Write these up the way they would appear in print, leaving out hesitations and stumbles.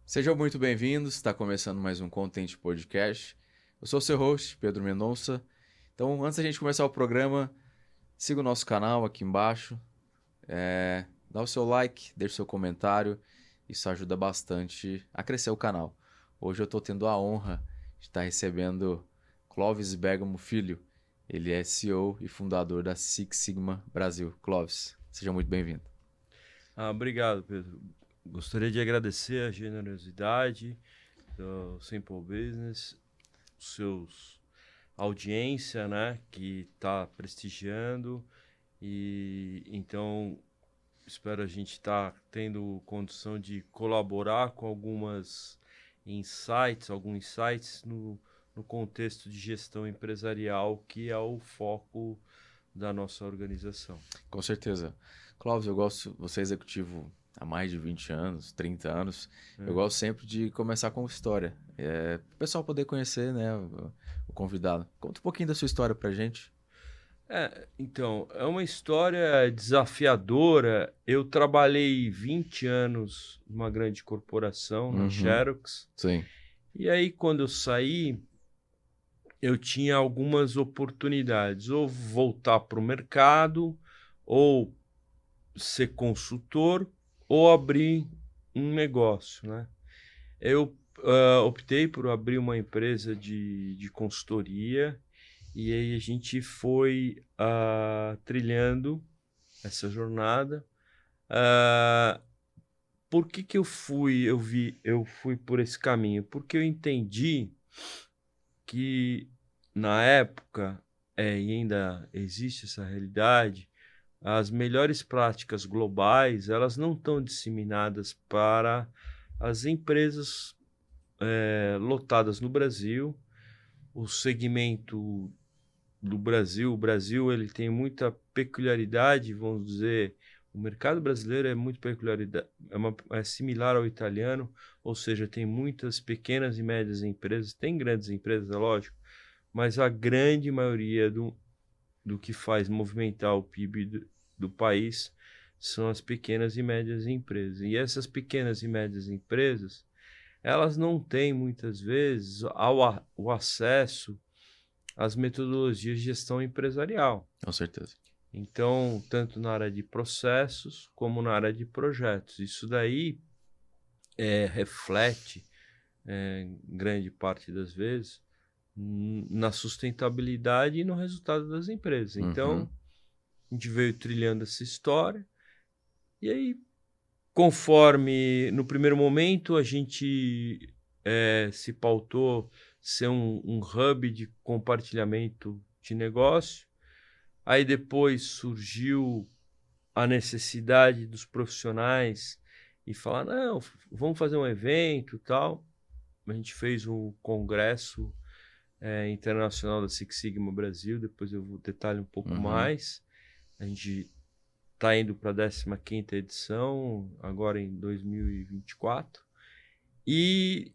Sejam muito bem-vindos, está começando mais um Content Podcast. Eu sou o seu host, Pedro Mendonça. Então, antes da gente começar o programa, siga o nosso canal aqui embaixo, dá o seu like, deixe o seu comentário, isso ajuda bastante a crescer o canal. Hoje eu estou tendo a honra de estar recebendo Clóvis Bergamo Filho. Ele é CEO e fundador da Six Sigma Brasil. Clóvis, seja muito bem-vindo. Obrigado, Pedro. Gostaria de agradecer a generosidade do Simple Business, os seus audiência, né, que está prestigiando, e então espero a gente estar tendo condição de colaborar com alguns insights no contexto de gestão empresarial, que é o foco da nossa organização. Com certeza. Clóvis, você é executivo há mais de 20 anos, 30 anos. Eu gosto sempre de começar com história. Para o pessoal poder conhecer, né, o convidado. Conta um pouquinho da sua história pra gente. Então, é uma história desafiadora. Eu trabalhei 20 anos numa grande corporação, na Uhum, Xerox, sim. e aí quando eu saí, eu tinha algumas oportunidades, ou voltar para o mercado, ou ser consultor, ou abrir um negócio, né? Eu optei por abrir uma empresa de consultoria, e aí a gente foi trilhando essa jornada. Ah, por que que eu fui por esse caminho? Porque eu entendi que na época, e ainda existe essa realidade, as melhores práticas globais, elas não estão disseminadas para as empresas lotadas no Brasil. O segmento do Brasil, o Brasil ele tem muita peculiaridade, vamos dizer, o mercado brasileiro é muito peculiaridade, é similar ao italiano, ou seja, tem muitas pequenas e médias empresas, tem grandes empresas, é lógico, mas a grande maioria do que faz movimentar o PIB do país são as pequenas e médias empresas. E essas pequenas e médias empresas, elas não têm muitas vezes o acesso às metodologias de gestão empresarial. Com certeza. Então, tanto na área de processos como na área de projetos. Isso daí reflete, grande parte das vezes, na sustentabilidade e no resultado das empresas. Uhum, Então, a gente veio trilhando essa história, e aí, conforme no primeiro momento a gente se pautou ser um hub de compartilhamento de negócio, aí depois surgiu a necessidade dos profissionais e falar, não, vamos fazer um evento e tal. A gente fez um congresso internacional da Six Sigma Brasil, depois eu vou detalhar um pouco uhum. mais. A gente está indo para a 15ª edição, agora em 2024. E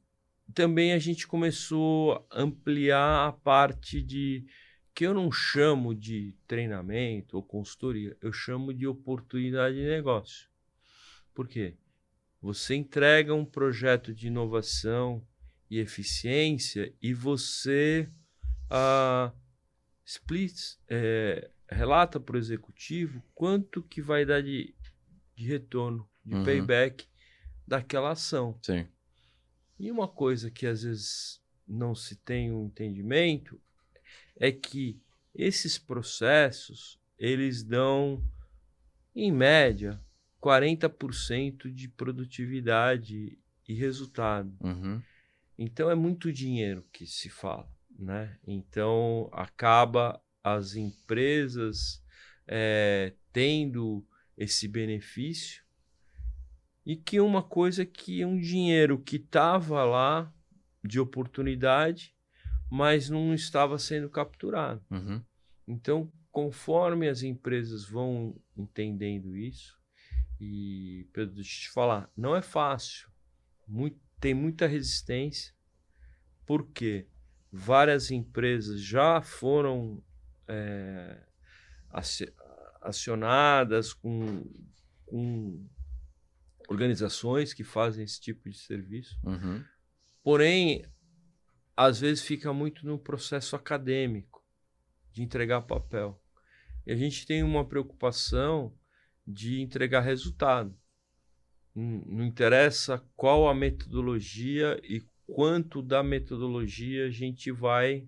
também a gente começou a ampliar a parte de que eu não chamo de treinamento ou consultoria, eu chamo de oportunidade de negócio. Por quê? Você entrega um projeto de inovação e eficiência e você ah, relata para o executivo quanto que vai dar de retorno, de Uhum, payback daquela ação. sim. E uma coisa que às vezes não se tem um entendimento é que esses processos, eles dão, em média, 40% de produtividade e resultado. Uhum, Então é muito dinheiro que se fala, né? Então acaba as empresas tendo esse benefício, e que uma coisa que um dinheiro que estava lá de oportunidade, mas não estava sendo capturado. uhum. Então, conforme as empresas vão entendendo isso, e Pedro, deixa eu te falar, não é fácil, tem muita resistência, porque várias empresas já foram é, acionadas com organizações que fazem esse tipo de serviço. Uhum. Porém, às vezes fica muito no processo acadêmico de entregar papel. E a gente tem uma preocupação de entregar resultado. Não interessa qual a metodologia e quanto da metodologia a gente vai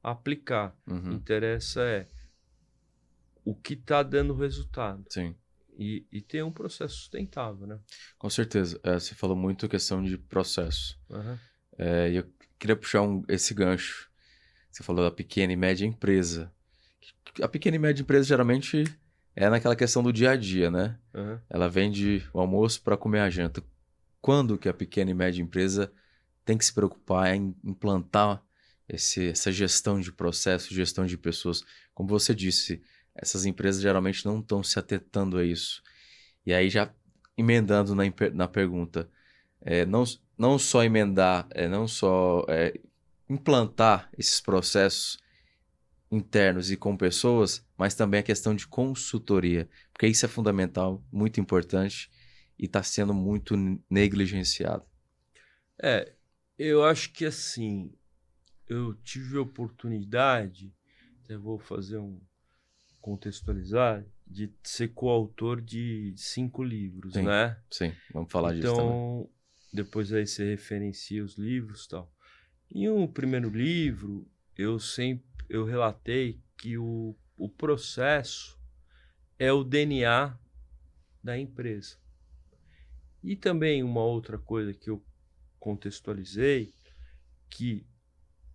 aplicar. Uhum. Interessa o que está dando resultado. Sim. E ter um processo sustentável, né? Com certeza. Você falou muito questão de processo. Uhum. E eu queria puxar esse gancho. Você falou da pequena e média empresa. A pequena e média empresa geralmente é naquela questão do dia a dia, né? Uhum. Ela vende o almoço para comer a janta. Quando que a pequena e média empresa tem que se preocupar em implantar essa gestão de processos, gestão de pessoas? Como você disse, essas empresas geralmente não estão se atentando a isso. E aí já emendando na pergunta, não só emendar, não só implantar esses processos internos e com pessoas, mas também a questão de consultoria, porque isso é fundamental, muito importante e está sendo muito negligenciado. Eu acho que assim, eu tive a oportunidade, eu vou fazer contextualizar, de ser coautor de 5 livros, Sim, né? sim, vamos falar disso também. Então, depois aí você referencia os livros e tal. Em um primeiro livro, eu relatei que o processo é o DNA da empresa. E também uma outra coisa que eu contextualizei, que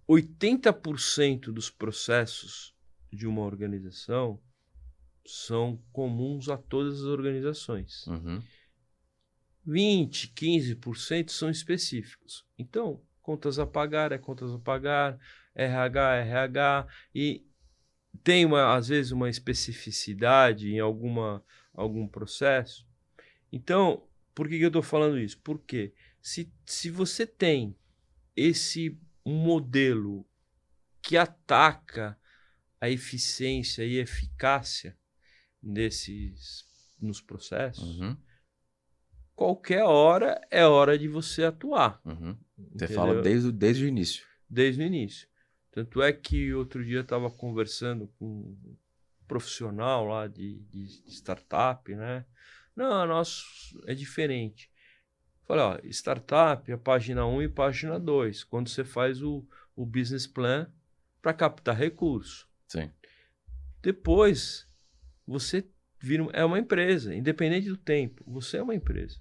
80% dos processos de uma organização são comuns a todas as organizações. Uhum. 20, 15% são específicos. Então, contas a pagar, RH, RH, e tem às vezes uma especificidade em algum processo. Então, por que eu estou falando isso? Porque se você tem esse modelo que ataca a eficiência e eficácia nos processos, Uhum. qualquer hora é hora de você atuar. Uhum. Você Entendeu? fala desde o início. Desde o início. Tanto é que outro dia eu estava conversando com um profissional lá de startup, né? Não, nosso é diferente. Falei, ó, startup é página 1 e página 2, quando você faz o business plan para captar recurso. Sim. Depois, você é uma empresa, independente do tempo, você é uma empresa.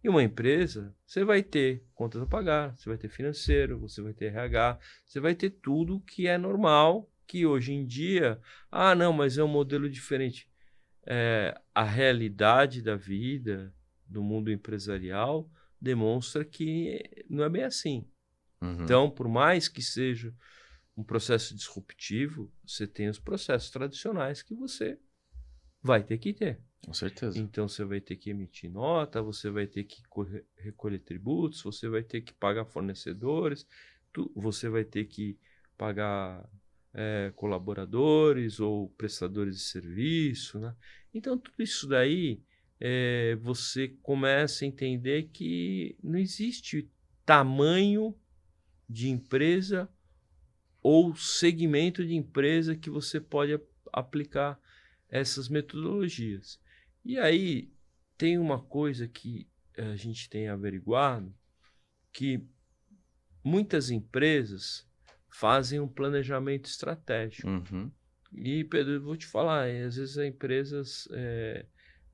E uma empresa, você vai ter contas a pagar, você vai ter financeiro, você vai ter RH, você vai ter tudo que é normal, que hoje em dia, não, mas é um modelo diferente. A realidade da vida, do mundo empresarial, demonstra que não é bem assim. Uhum. Então, por mais que seja um processo disruptivo, você tem os processos tradicionais que você vai ter que ter. Com certeza. Então, você vai ter que emitir nota, você vai ter que recolher tributos, você vai ter que pagar fornecedores, você vai ter que pagar colaboradores ou prestadores de serviço, né? Então, tudo isso daí, você começa a entender que não existe tamanho de empresa ou segmento de empresa que você pode aplicar essas metodologias. E aí tem uma coisa que a gente tem averiguado, que muitas empresas fazem um planejamento estratégico. Uhum. E, Pedro, eu vou te falar, às vezes as empresas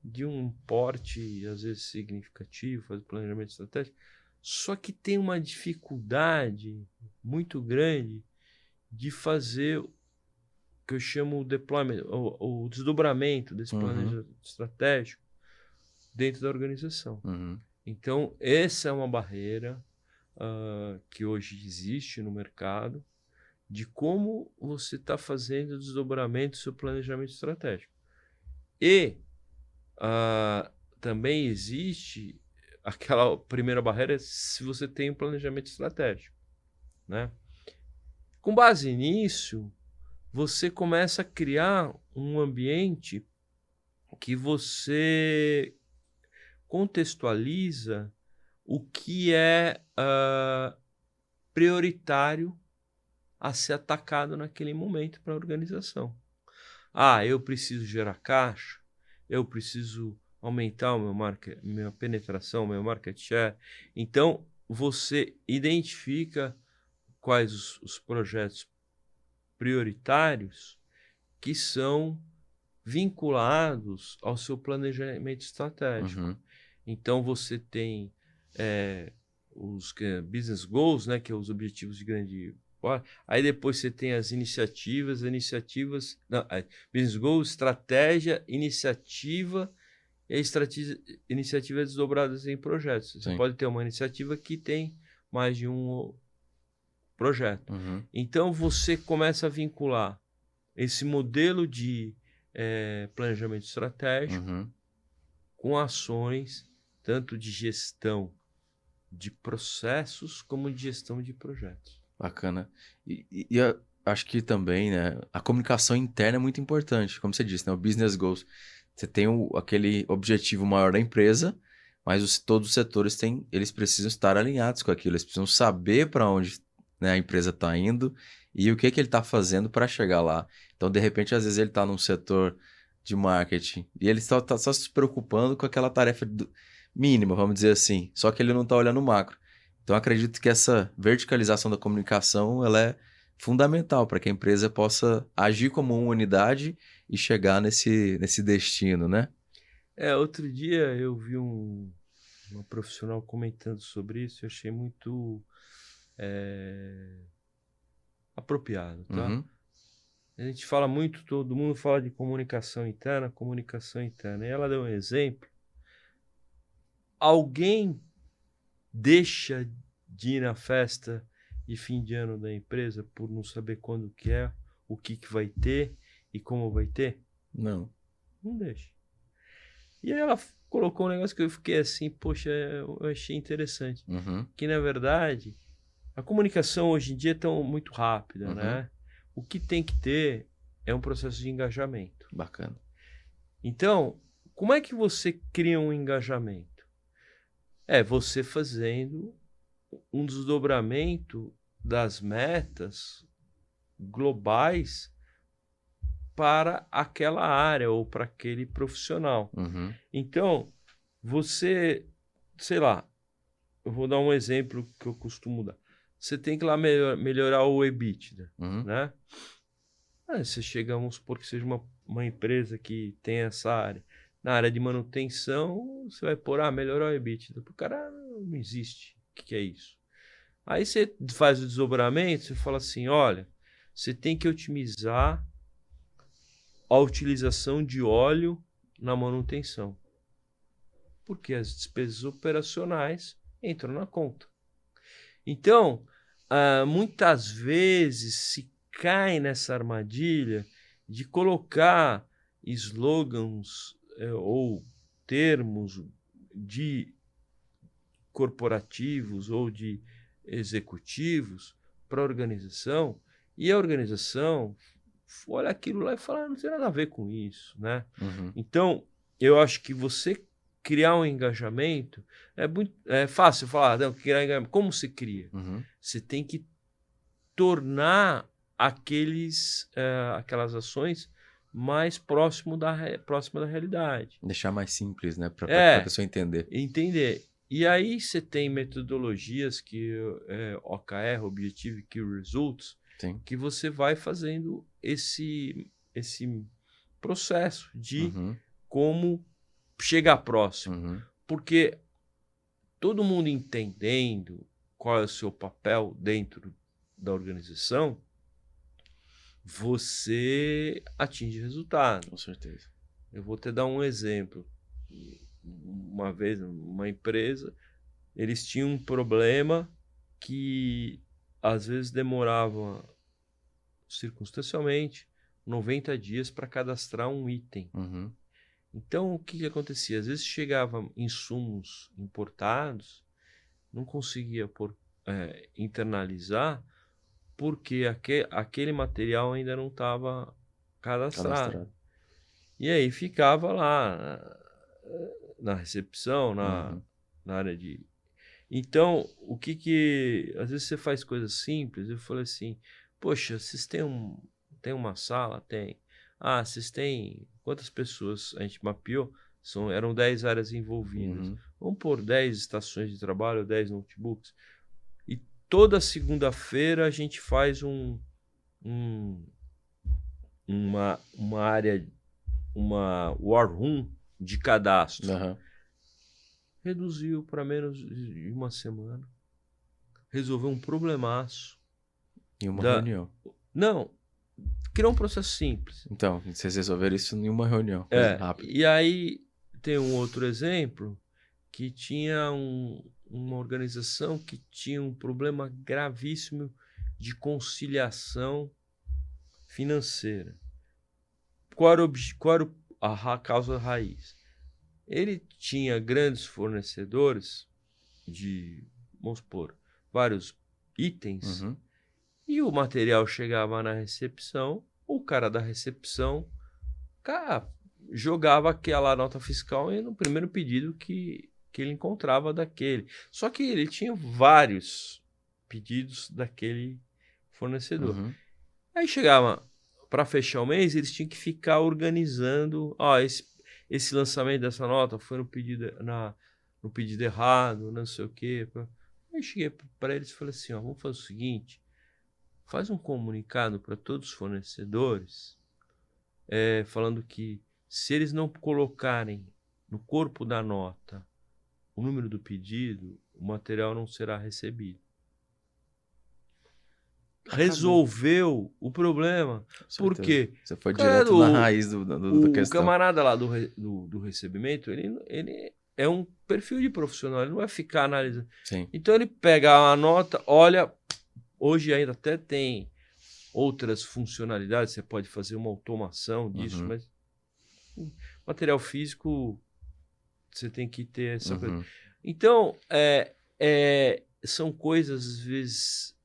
de um porte, às vezes significativo, fazem planejamento estratégico, só que tem uma dificuldade muito grande de fazer o que eu chamo o deployment, o desdobramento desse planejamento estratégico dentro da organização. Uhum. Então, essa é uma barreira que hoje existe no mercado, de como você está fazendo o desdobramento do seu planejamento estratégico. E também existe aquela primeira barreira se você tem um planejamento estratégico, né? Com base nisso, você começa a criar um ambiente que você contextualiza o que é prioritário a ser atacado naquele momento para a organização. Eu preciso gerar caixa, eu preciso aumentar minha penetração, meu market share. Então, você identifica quais os projetos prioritários que são vinculados ao seu planejamento estratégico. Uhum. Então, você tem os business goals, né, que é os objetivos de grande... Aí depois você tem as iniciativas... Não, business goals, estratégia, iniciativa... E a iniciativa é desdobrada em projetos. Você Sim. pode ter uma iniciativa que tem mais de um projeto. Uhum. Então, você começa a vincular esse modelo de planejamento estratégico Uhum. com ações tanto de gestão de processos como de gestão de projetos. Bacana. E eu acho que também, né, a comunicação interna é muito importante, como você disse, né, o business goals. Você tem aquele objetivo maior da empresa, mas todos os setores eles precisam estar alinhados com aquilo, eles precisam saber para onde, né, a empresa está indo e o que ele está fazendo para chegar lá. Então, de repente, às vezes ele está num setor de marketing e ele tá só se preocupando com aquela tarefa mínima, vamos dizer assim, só que ele não está olhando o macro. Então, acredito que essa verticalização da comunicação ela é fundamental para que a empresa possa agir como uma unidade e chegar nesse destino, né? Outro dia eu vi uma profissional comentando sobre isso, eu achei muito apropriado, tá? Uhum. A gente fala muito, todo mundo fala de comunicação interna, e ela deu um exemplo. Alguém deixa de ir na festa de fim de ano da empresa por não saber quando que é, o que vai ter e como vai ter? Não. Não deixa. E aí ela colocou um negócio que eu fiquei assim, poxa, eu achei interessante. Uhum. Que, na verdade, a comunicação hoje em dia é muito rápida, Uhum. né? O que tem que ter é um processo de engajamento. Bacana. Então, como é que você cria um engajamento? É você fazendo um desdobramento das metas globais para aquela área ou para aquele profissional. Uhum. Então, você, sei lá, eu vou dar um exemplo que eu costumo dar. Você tem que lá melhorar o EBITDA, Uhum. né? Você chega, vamos supor que seja uma empresa que tem essa área. Na área de manutenção, você vai pôr, melhorar o EBITDA. O cara não existe. O que é isso? Aí você faz o desdobramento, você fala assim, olha, você tem que otimizar a utilização de óleo na manutenção. Porque as despesas operacionais entram na conta. Então, muitas vezes se cai nessa armadilha de colocar slogans ou termos de corporativos ou de executivos para a organização, e a organização olha aquilo lá e fala, não tem nada a ver com isso, né? Uhum. Então, eu acho que você criar um engajamento é fácil falar, não, criar engajamento. Como se cria? Uhum. Você tem que tornar aquelas ações mais próxima da realidade. Deixar mais simples, né? Para a pessoa entender. Entender. E aí você tem metodologias que OKR, Objective Key Results, Sim. que você vai fazendo esse processo de Uhum. como chegar próximo. Uhum. Porque todo mundo entendendo qual é o seu papel dentro da organização, você atinge resultado. Com certeza. Eu vou te dar um exemplo. Uma vez, uma empresa, eles tinham um problema que às vezes demorava circunstancialmente 90 dias para cadastrar um item. Uhum. Então, o que acontecia? Às vezes chegavam insumos importados, não conseguia internalizar, porque aquele material ainda não estava cadastrado. E aí ficava lá na recepção, na área de... Então, o que... Às vezes você faz coisas simples. Eu falei assim, poxa, vocês têm uma sala? Tem. Ah, vocês têm... Quantas pessoas a gente mapeou? Eram 10 áreas envolvidas. Vamos pôr 10 estações de trabalho, 10 notebooks. E toda segunda-feira a gente faz uma área, uma war room de cadastro. Reduziu para menos de uma semana. Resolveu um problemaço. Em uma reunião. Não, criou um processo simples. Então, vocês resolveram isso em uma reunião, rápido. E aí tem um outro exemplo que tinha uma organização que tinha um problema gravíssimo de conciliação financeira. Qual era a causa raiz? Ele tinha grandes fornecedores de, vamos supor, vários itens, e o material chegava na recepção, o cara da recepção jogava aquela nota fiscal no primeiro pedido que ele encontrava daquele. Só que ele tinha vários pedidos daquele fornecedor. Aí chegava para fechar o mês, eles tinham que ficar organizando. Esse lançamento dessa nota foi no pedido errado, não sei o quê. Aí eu cheguei para eles e falei assim, vamos fazer o seguinte, faz um comunicado para todos os fornecedores, falando que se eles não colocarem no corpo da nota o número do pedido, o material não será recebido. Resolveu o problema. Por quê? Você foi direto na raiz da questão. O camarada lá do recebimento, ele é um perfil de profissional, ele não vai ficar analisando. Sim. Então ele pega a nota, olha, hoje ainda até tem outras funcionalidades, você pode fazer uma automação disso, mas material físico você tem que ter essa coisa. Então, são coisas, às vezes,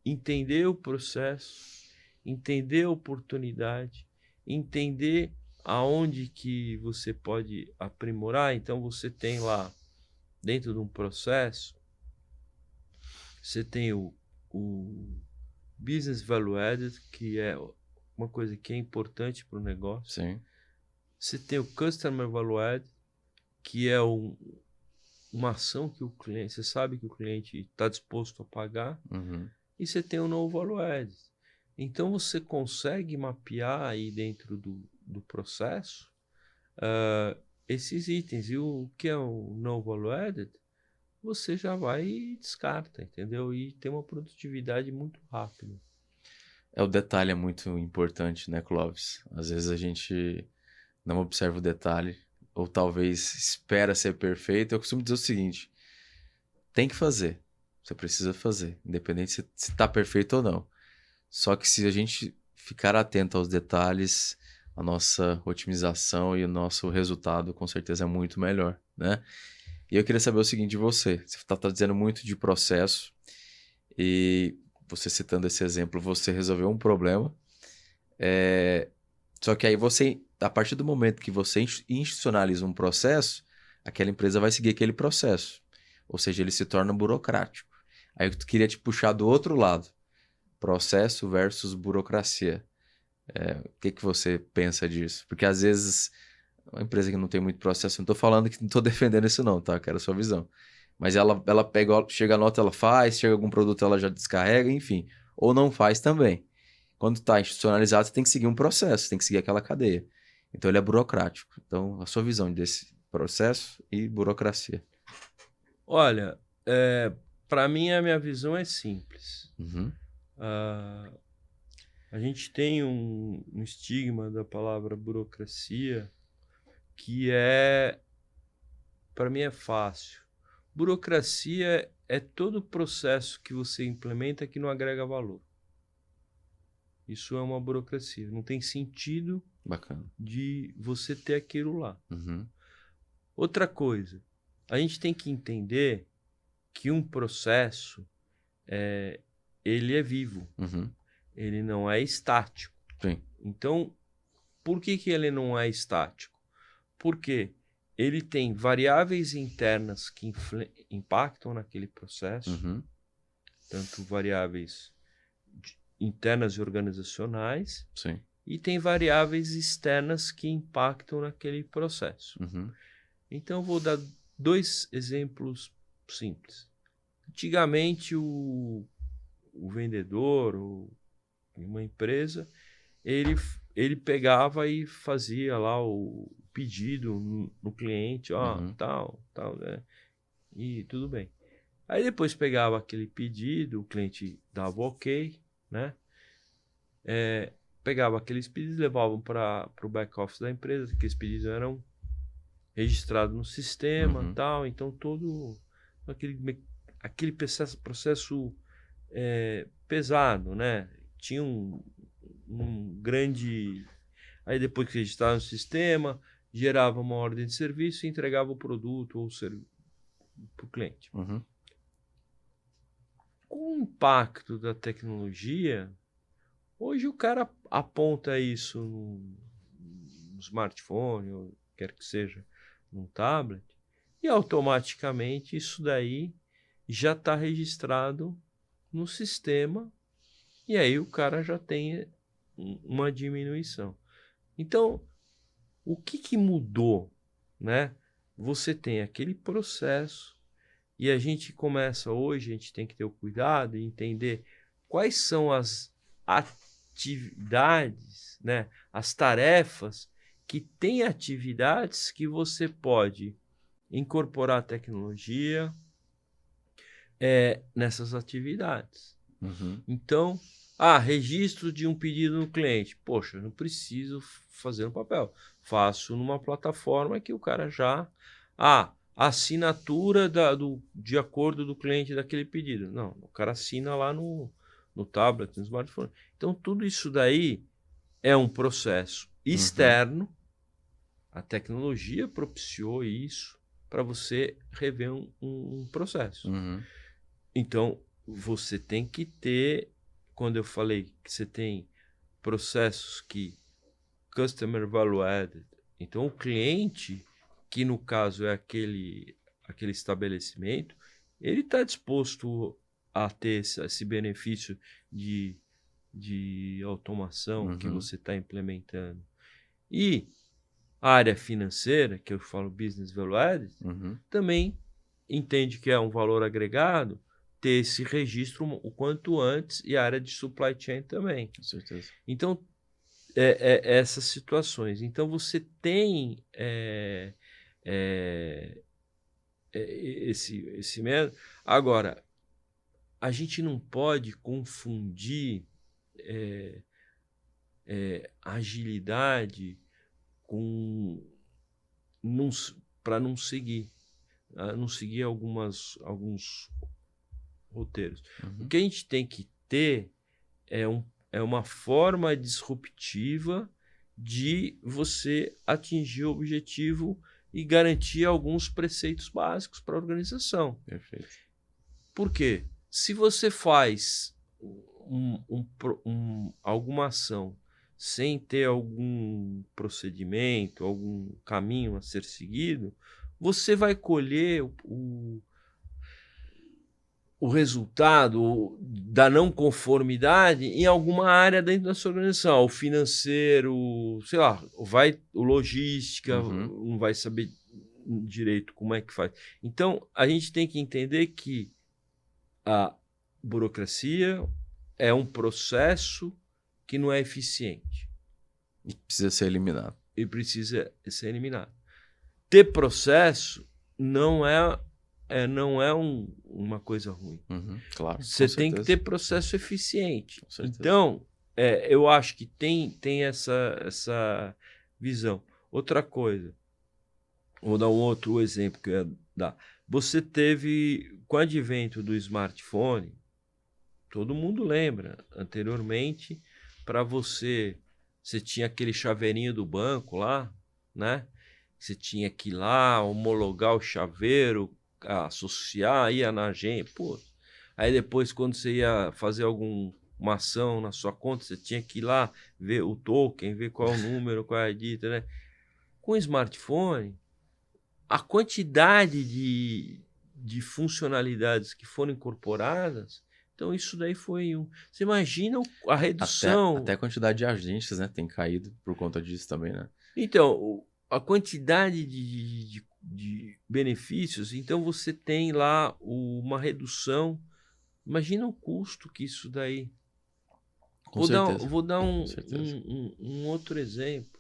entender o processo, entender a oportunidade, entender aonde que você pode aprimorar. Então, você tem lá, dentro de um processo, você tem o Business Value Added, que é uma coisa que é importante para o negócio. Sim. Você tem o Customer Value Added, que é uma ação que o cliente, você sabe que o cliente está disposto a pagar, e você tem o No Value Added. Então você consegue mapear aí dentro do processo esses itens. E o que é o No Value Added, você já vai e descarta, entendeu? E tem uma produtividade muito rápida. O detalhe é muito importante, né, Clóvis? Às vezes a gente não observa o detalhe, ou talvez espera ser perfeito. Eu costumo dizer o seguinte, tem que fazer, você precisa fazer, independente se está perfeito ou não. Só que se a gente ficar atento aos detalhes, a nossa otimização e o nosso resultado com certeza é muito melhor, né? E eu queria saber o seguinte de você. Você está dizendo muito de processo e você citando esse exemplo, você resolveu um problema. Só que aí você, a partir do momento que você institucionaliza um processo, aquela empresa vai seguir aquele processo. Ou seja, ele se torna burocrático. Aí eu queria te puxar do outro lado. Processo versus burocracia. O que você pensa disso? Porque às vezes uma empresa que não tem muito processo, não estou falando que não estou defendendo isso não, tá? Quero a sua visão. Mas ela pega, chega a nota, ela faz, chega algum produto, ela já descarrega, enfim. Ou não faz também. Quando está institucionalizado, você tem que seguir um processo, tem que seguir aquela cadeia. Então ele é burocrático. Então, a sua visão desse processo e burocracia. Olha, para mim a minha visão é simples. A gente tem um estigma da palavra burocracia que para mim é fácil. Burocracia é todo o processo que você implementa que não agrega valor. Isso é uma burocracia. Não tem sentido de você ter aquilo lá. Outra coisa, a gente tem que entender que um processo ele é vivo. Ele não é estático. Sim. Então, por que ele não é estático? Porque ele tem variáveis internas que impactam naquele processo, tanto variáveis internas e organizacionais, Sim. e tem variáveis externas que impactam naquele processo. Então, eu vou dar 2 exemplos simples. Antigamente, o vendedor, ou uma empresa, ele pegava e fazia lá o pedido no cliente, tal, né? E tudo bem. Aí depois pegava aquele pedido, o cliente dava o ok, né? Pegava aqueles pedidos, levavam para o back-office da empresa, aqueles pedidos eram registrados no sistema, tal, então todo aquele processo pesado, né? Tinha um grande... Aí depois que registrava no sistema, gerava uma ordem de serviço e entregava o produto ou serviço para o cliente. Com o impacto da tecnologia, hoje o cara aponta isso no smartphone, ou quer que seja, num tablet, e automaticamente isso daí já está registrado no sistema, e aí o cara já tem uma diminuição. Então, o que mudou, né? Você tem aquele processo, e a gente começa hoje, a gente tem que ter o cuidado e entender quais são as atividades, né? As tarefas que têm atividades que você pode incorporar a tecnologia nessas atividades. Então, registro de um pedido no cliente. Poxa, eu não preciso fazer no papel. Faço numa plataforma que o cara já... assinatura de acordo do cliente daquele pedido. Não, o cara assina lá no tablet, no smartphone. Então, tudo isso daí é um processo externo. A tecnologia propiciou isso para você rever um processo. Então, você tem que ter, quando eu falei que você tem processos que Customer Value Added, então o cliente, que no caso é aquele estabelecimento, ele está disposto a ter esse benefício de automação que você está implementando. E a área financeira, que eu falo Business Value Added, também entende que é um valor agregado ter esse registro o quanto antes, e a área de supply chain também. Com certeza. Então, essas situações. Então, você tem esse método. Agora, a gente não pode confundir agilidade para não seguir alguns roteiros. O que a gente tem que ter é uma forma disruptiva de você atingir o objetivo e garantir alguns preceitos básicos para a organização. Perfeito. Por quê? Se você faz alguma ação sem ter algum procedimento, algum caminho a ser seguido, você vai colher o resultado da não conformidade em alguma área dentro da sua organização. O financeiro, sei lá, o logística, não vai saber direito como é que faz. Então, a gente tem que entender que a burocracia é um processo que não é eficiente. E precisa ser eliminado. E precisa ser eliminado. Ter processo não é uma coisa ruim. Claro. Você tem que ter processo eficiente. Então, eu acho que tem essa visão. Outra coisa, vou dar um outro exemplo que eu ia dar. Você teve, com o advento do smartphone, todo mundo lembra, anteriormente, para você tinha aquele chaveirinho do banco lá, né? Você tinha que ir lá, homologar o chaveiro, associar, ia na agência, pô. Aí depois, quando você ia fazer alguma ação na sua conta, você tinha que ir lá ver o token, ver qual é o número, qual é a dita, né? Com o smartphone, a quantidade de funcionalidades que foram incorporadas, então isso daí foi um... Você imagina a redução... Até a quantidade de agentes, né, tem caído por conta disso também, né? Então, a quantidade de benefícios, então você tem lá uma redução. Imagina o custo que isso daí... Com certeza. Vou dar Com certeza. um outro exemplo,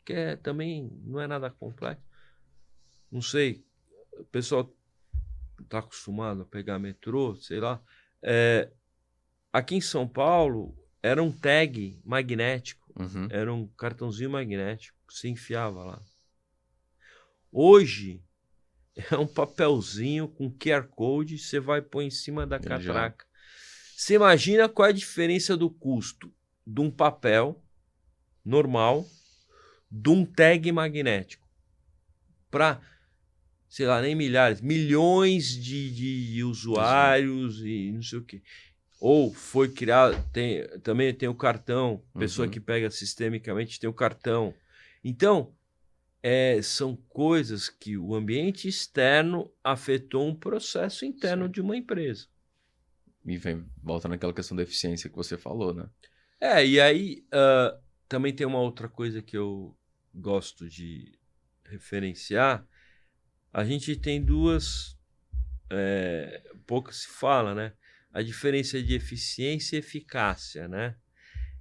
que também não é nada complexo. Não sei, o pessoal está acostumado a pegar metrô, sei lá. Aqui em São Paulo, era um tag magnético, Uhum. era um cartãozinho magnético que você enfiava lá. Hoje, é um papelzinho com QR Code, você vai pôr em cima da catraca. Você imagina qual é a diferença do custo de um papel normal, de um tag magnético, para, sei lá, nem milhares, milhões de usuários e não sei o quê. Ou foi criado, também tem o cartão, pessoa que pega sistemicamente tem o cartão. Então, são coisas que o ambiente externo afetou um processo interno de uma empresa. E volta naquela questão da eficiência que você falou, né? E aí também tem uma outra coisa que eu gosto de referenciar. A gente tem duas, pouco se fala, né? A diferença de eficiência e eficácia, né?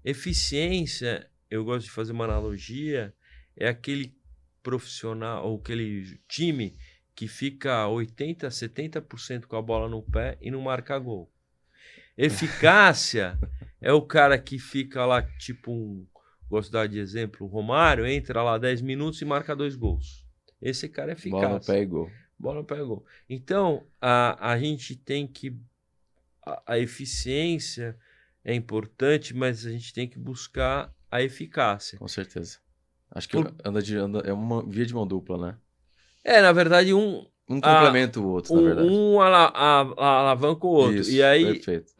Eficiência, eu gosto de fazer uma analogia, é aquele profissional ou aquele time que fica 80%, 70% com a bola no pé e não marca gol. Eficácia é o cara que fica lá, tipo gosto de dar de exemplo, o Romário, entra lá 10 minutos e marca 2 gols. Esse cara é eficaz. Bola no pé e gol. Bola no pé e gol. Então, a gente tem que... A eficiência é importante, mas a gente tem que buscar a eficácia. Com certeza. Acho que é uma via de mão dupla, né? Na verdade, um complementa o outro, na verdade. Um alavanca o outro. Isso, e aí, perfeito.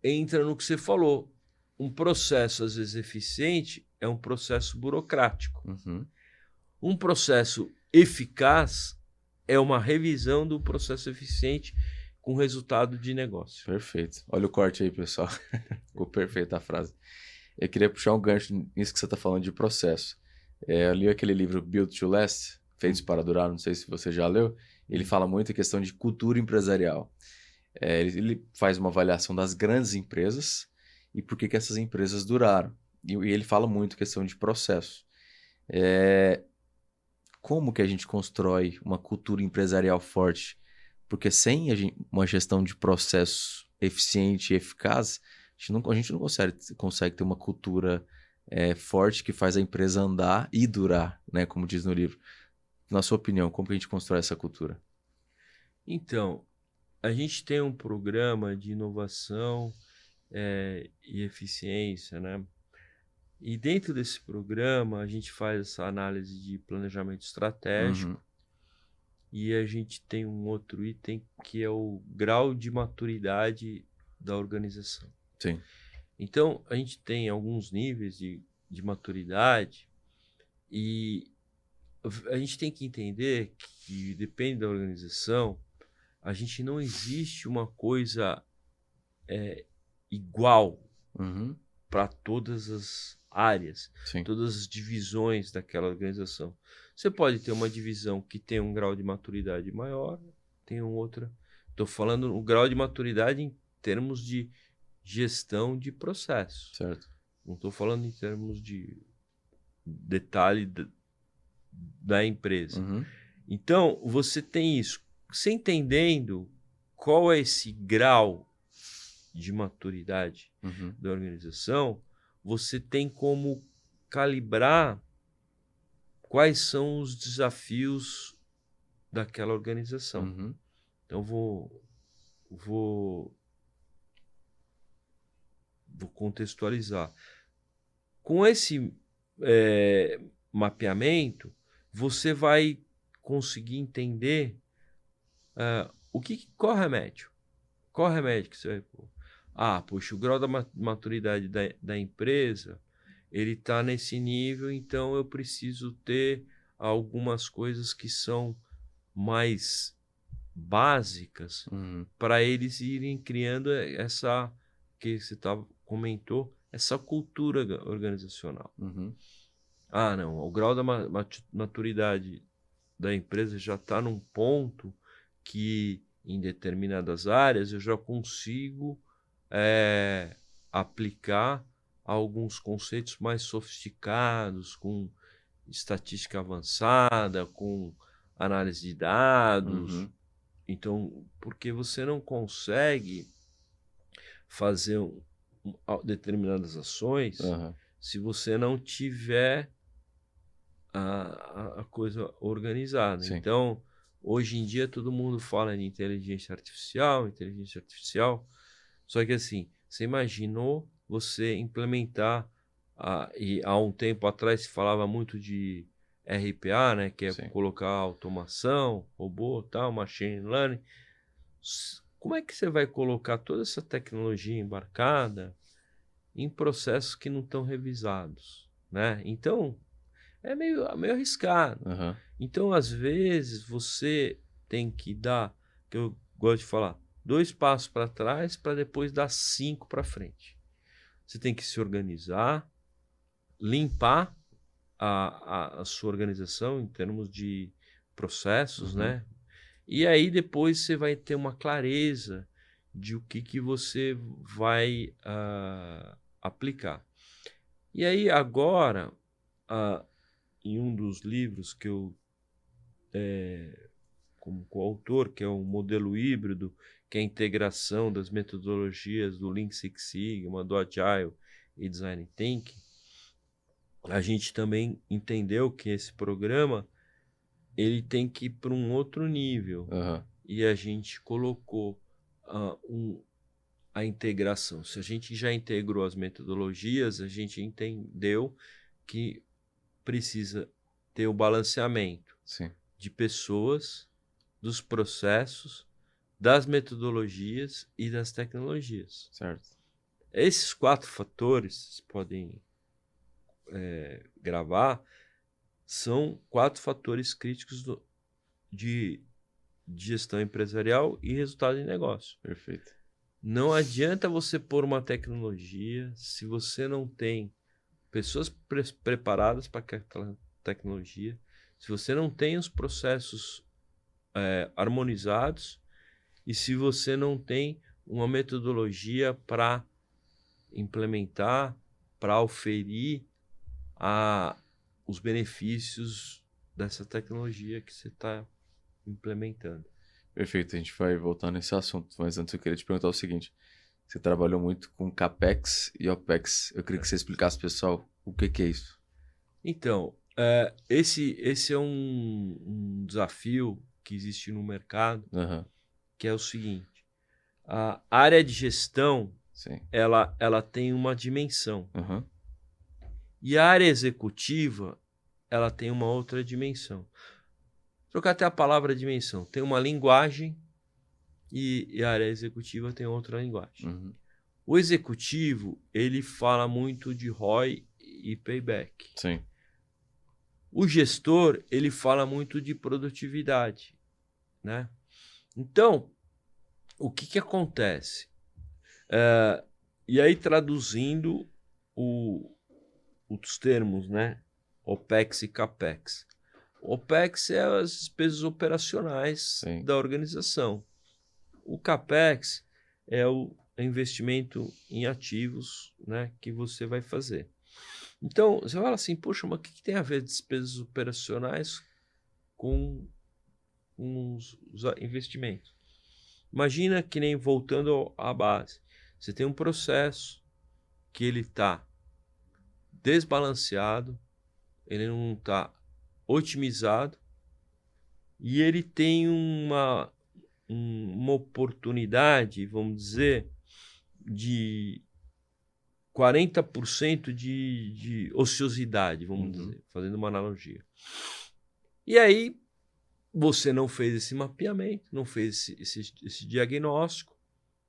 entra no que você falou. Um processo, às vezes, eficiente é um processo burocrático. Uhum. Um processo eficaz é uma revisão do processo eficiente com resultado de negócio. Perfeito. Olha o corte aí, pessoal. Ficou perfeita a frase. Eu queria puxar um gancho nisso que você está falando de processo. Eu li aquele livro Build to Last, Feitos para Durar, não sei se você já leu. Ele fala muito em questão de cultura empresarial. Ele faz uma avaliação das grandes empresas e por que essas empresas duraram. E ele fala muito questão de processo. Como que a gente constrói uma cultura empresarial forte? Porque sem uma gestão de processo eficiente e eficaz, a gente não consegue ter uma cultura forte que faz a empresa andar e durar, né? Como diz no livro. Na sua opinião, como que a gente constrói essa cultura? Então, a gente tem um programa de inovação e eficiência, né? E dentro desse programa, a gente faz essa análise de planejamento estratégico. Uhum. E a gente tem um outro item que é o grau de maturidade da organização. Sim. Então, a gente tem alguns níveis de maturidade e a gente tem que entender que depende da organização, a gente não existe uma coisa igual para todas as áreas, Sim. todas as divisões daquela organização. Você pode ter uma divisão que tem um grau de maturidade maior, tem outra. Estou falando o grau de maturidade em termos de gestão de processo. Certo. Não estou falando em termos de detalhe da empresa. Uhum. Então, você tem isso. Você entendendo qual é esse grau de maturidade da organização, você tem como calibrar quais são os desafios daquela organização. Então, vou contextualizar. Com esse mapeamento, você vai conseguir entender qual remédio. Qual remédio que você vai pôr? Poxa, o grau da maturidade da empresa, ele está nesse nível, então eu preciso ter a algumas coisas que são mais básicas para eles irem criando essa, que você comentou, essa cultura organizacional. Ah, não, o grau da maturidade da empresa já está num ponto que em determinadas áreas eu já consigo aplicar alguns conceitos mais sofisticados, com estatística avançada, com análise de dados. Então, porque você não consegue fazer determinadas ações se você não tiver a coisa organizada. Sim. Então, hoje em dia todo mundo fala de inteligência artificial, só que assim, você imaginou você implementar, e há um tempo atrás se falava muito de RPA, né, que é Sim. colocar automação, robô, tal, machine learning. Como é que você vai colocar toda essa tecnologia embarcada em processos que não estão revisados, né? Então, é meio arriscado. Então, às vezes, você tem que dar, que eu gosto de falar, 2 passos para trás para depois dar 5 para frente. Você tem que se organizar, limpar a sua organização em termos de processos, né? E aí depois você vai ter uma clareza de o que você vai aplicar. E aí agora, em um dos livros que eu, como coautor, que é o modelo híbrido, que é a integração das metodologias do Lean Six Sigma, do Agile e Design Thinking, a gente também entendeu que esse programa ele tem que ir para um outro nível. E a gente colocou a integração. Se a gente já integrou as metodologias, a gente entendeu que precisa ter o balanceamento de pessoas, dos processos, das metodologias e das tecnologias. Certo. Esses 4 fatores, vocês podem gravar, são 4 fatores críticos de gestão empresarial e resultado de negócio. Perfeito. Não adianta você pôr uma tecnologia se você não tem pessoas preparadas para aquela tecnologia, se você não tem os processos harmonizados e se você não tem uma metodologia para implementar, para oferir os benefícios dessa tecnologia que você está implementando. Perfeito, a gente vai voltar nesse assunto, mas antes eu queria te perguntar o seguinte: você trabalhou muito com CAPEX e OPEX, eu queria que você explicasse, pessoal, o que é isso. Então, esse é um desafio que existe no mercado, que é o seguinte: a área de gestão, ela tem uma dimensão, e a área executiva, ela tem uma outra dimensão. Trocar até a palavra dimensão. Tem uma linguagem e a área executiva tem outra linguagem. O executivo, ele fala muito de ROI e payback. O gestor, ele fala muito de produtividade, né? Então, o que acontece? E aí, traduzindo os termos, né? OPEX e CAPEX. OPEX é as despesas operacionais da organização. O CAPEX é o investimento em ativos, né, que você vai fazer. Então, você fala assim, poxa, mas o que tem a ver despesas operacionais com os investimentos? Imagina que nem voltando à base. Você tem um processo que ele está desbalanceado, ele não está otimizado e ele tem uma oportunidade, vamos dizer, de 40% de ociosidade, vamos dizer, fazendo uma analogia. E aí, você não fez esse mapeamento, não fez esse diagnóstico.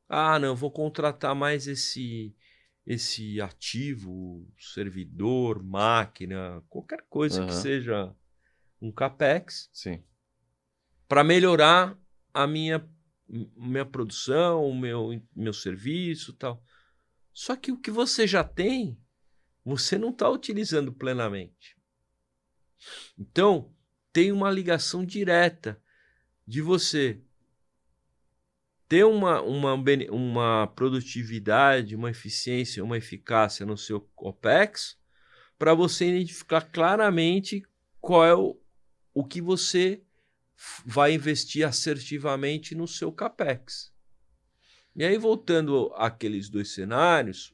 Ah, não, vou contratar mais esse ativo, servidor, máquina, qualquer coisa que seja um CAPEX Sim. para melhorar a minha produção, o meu serviço e tal. Só que o que você já tem, você não está utilizando plenamente. Então, tem uma ligação direta de você ter uma produtividade, uma eficiência, uma eficácia no seu OPEX, para você identificar claramente qual é o que você vai investir assertivamente no seu CAPEX. E aí, voltando àqueles dois cenários,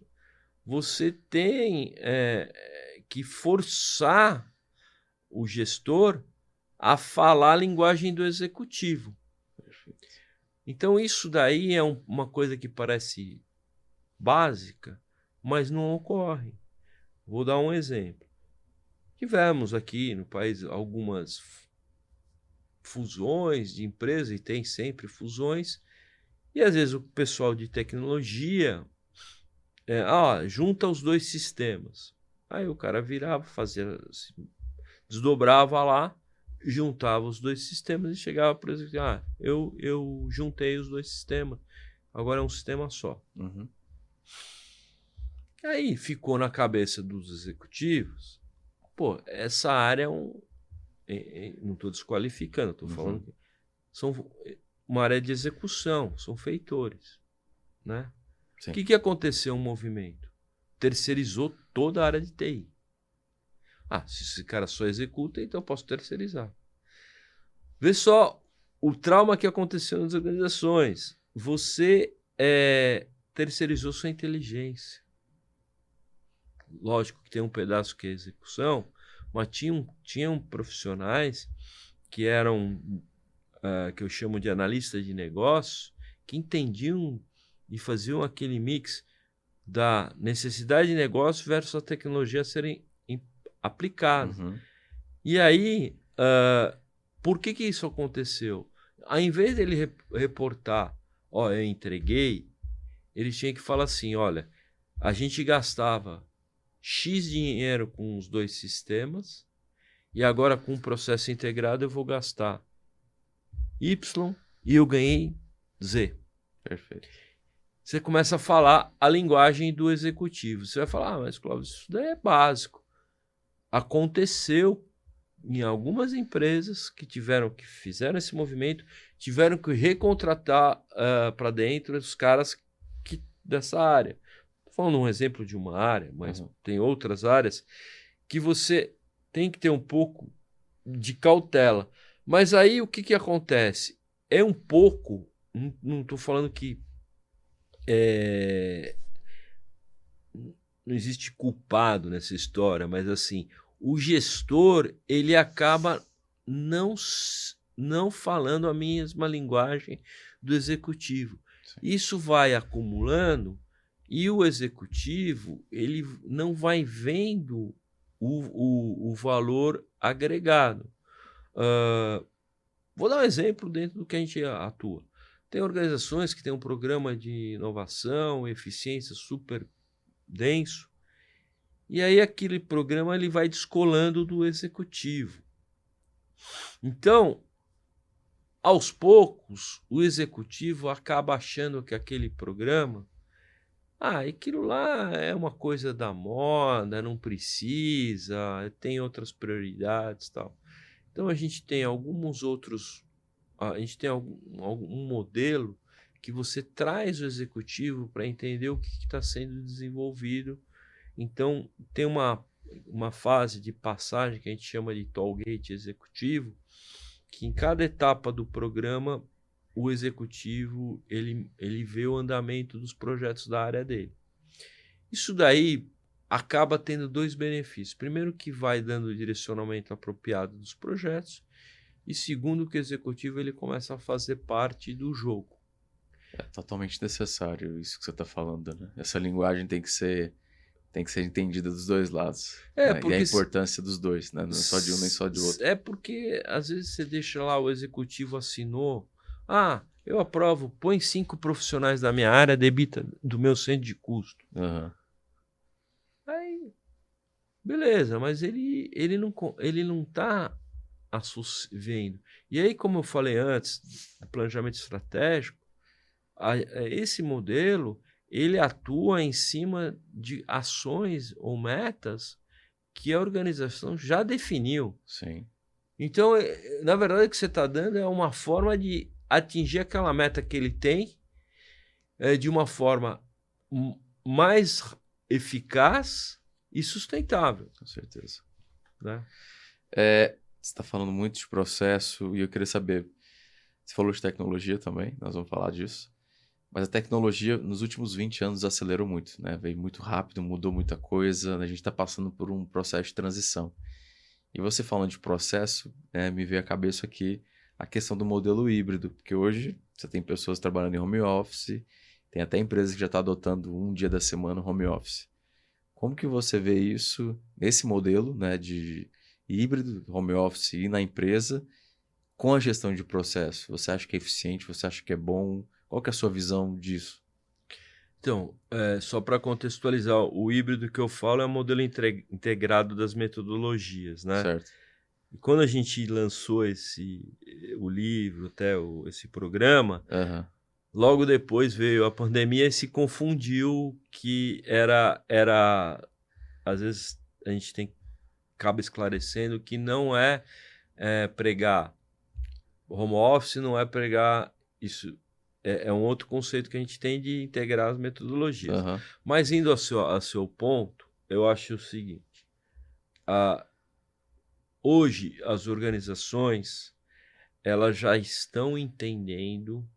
você tem que forçar o gestor a falar a linguagem do executivo. Perfeito. Então, isso daí é uma coisa que parece básica, mas não ocorre. Vou dar um exemplo. Tivemos aqui no país algumas fusões de empresas, e tem sempre fusões, e às vezes o pessoal de tecnologia junta os dois sistemas. Aí o cara virava, desdobrava lá, juntava os dois sistemas e chegava para dizer, eu juntei os dois sistemas, agora é um sistema só. Uhum. Aí ficou na cabeça dos executivos, essa área não estou desqualificando, estou falando que são uma área de execução, são feitores, né? O que aconteceu no movimento? Terceirizou toda a área de TI. Se esse cara só executa, então eu posso terceirizar. Vê só o trauma que aconteceu nas organizações. Você terceirizou sua inteligência. Lógico que tem um pedaço que é execução, mas tinham profissionais que eram, que eu chamo de analistas de negócio, que entendiam e faziam aquele mix da necessidade de negócio versus a tecnologia serem aplicadas. Uhum. E aí, por que isso aconteceu? Ao invés dele reportar, eu entreguei, eles tinham que falar assim, olha, a gente gastava X dinheiro com os dois sistemas e agora com o processo integrado eu vou gastar Y e eu ganhei Z. Perfeito. Você começa a falar a linguagem do executivo. Você vai falar, mas Clóvis, isso daí é básico. Aconteceu em algumas empresas que fizeram esse movimento, tiveram que recontratar para dentro os caras dessa área. Estou falando um exemplo de uma área, mas tem outras áreas que você tem que ter um pouco de cautela. Mas aí o que acontece? É um pouco, não estou falando que não existe culpado nessa história, mas assim, o gestor ele acaba não falando a mesma linguagem do executivo. Sim. Isso vai acumulando e o executivo ele não vai vendo o valor agregado. Vou dar um exemplo dentro do que a gente atua. Tem organizações que têm um programa de inovação, eficiência super denso, e aí aquele programa ele vai descolando do executivo. Então, aos poucos, o executivo acaba achando que aquele programa, aquilo lá é uma coisa da moda, não precisa, tem outras prioridades e tal. Então a gente tem algum modelo que você traz o executivo para entender o que está sendo desenvolvido. Então, tem uma fase de passagem que a gente chama de tollgate executivo, que em cada etapa do programa, o executivo ele vê o andamento dos projetos da área dele. Isso daí acaba tendo dois benefícios. Primeiro, que vai dando o direcionamento apropriado dos projetos, e segundo, que o executivo ele começa a fazer parte do jogo. É totalmente necessário isso que você está falando, né? Essa linguagem tem que ser entendida dos dois lados. Né? E a importância dos dois, né? Não é só de um nem só de outro. É porque às vezes você deixa lá, o executivo assinou, eu aprovo, põe 5 profissionais da minha área, debita do meu centro de custo. Aí, beleza, mas ele não está vendo. E aí, como eu falei antes, do planejamento estratégico, esse modelo ele atua em cima de ações ou metas que a organização já definiu. Sim. Então, na verdade, o que você está dando é uma forma de atingir aquela meta que ele tem de uma forma mais eficaz e sustentável. Com certeza. Né? Você está falando muito de processo e eu queria saber, você falou de tecnologia também, nós vamos falar disso, mas a tecnologia nos últimos 20 anos acelerou muito, né? Veio muito rápido, mudou muita coisa, a gente está passando por um processo de transição. E você falando de processo, me veio à cabeça aqui a questão do modelo híbrido, porque hoje você tem pessoas trabalhando em home office, tem até empresas que já estão adotando um dia da semana home office. Como que você vê isso, nesse modelo, né, de híbrido, home office e na empresa, com a gestão de processo? Você acha que é eficiente? Você acha que é bom? Qual que é a sua visão disso? Então, só para contextualizar, o híbrido que eu falo é o modelo integrado das metodologias, né? Certo. E quando a gente lançou o livro, até esse programa, logo depois veio a pandemia e se confundiu que às vezes a gente acaba esclarecendo que não é pregar home office, não é pregar isso. É um outro conceito que a gente tem de integrar as metodologias. Mas indo ao seu ponto, eu acho o seguinte. Hoje, as organizações elas já estão entendendo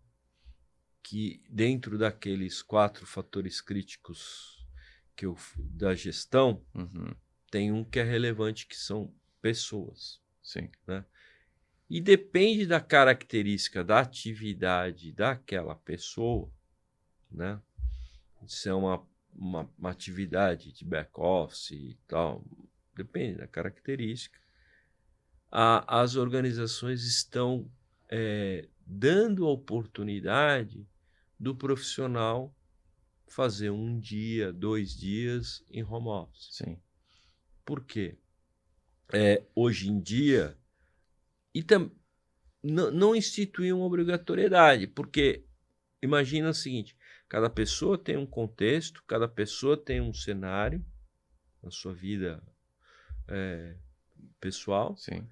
que dentro daqueles 4 fatores críticos da gestão, tem um que é relevante, que são pessoas. Sim. Né? E depende da característica da atividade daquela pessoa, né? Se é uma atividade de back-office e tal, depende da característica. As organizações estão dando a oportunidade do profissional fazer 1 dia, 2 dias em home office. Sim. Por quê? Hoje em dia, não instituir uma obrigatoriedade, porque imagina o seguinte, cada pessoa tem um contexto, cada pessoa tem um cenário na sua vida pessoal. Sim.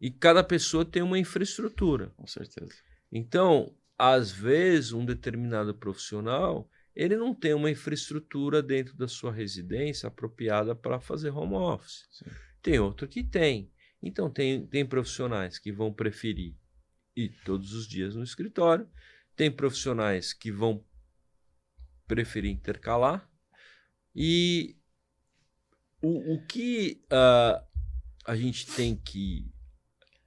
E cada pessoa tem uma infraestrutura. Com certeza. Então, às vezes, um determinado profissional, ele não tem uma infraestrutura dentro da sua residência apropriada para fazer home office. Sim. Tem outro que tem. Então, tem profissionais que vão preferir ir todos os dias no escritório, tem profissionais que vão preferir intercalar. E o que a gente tem que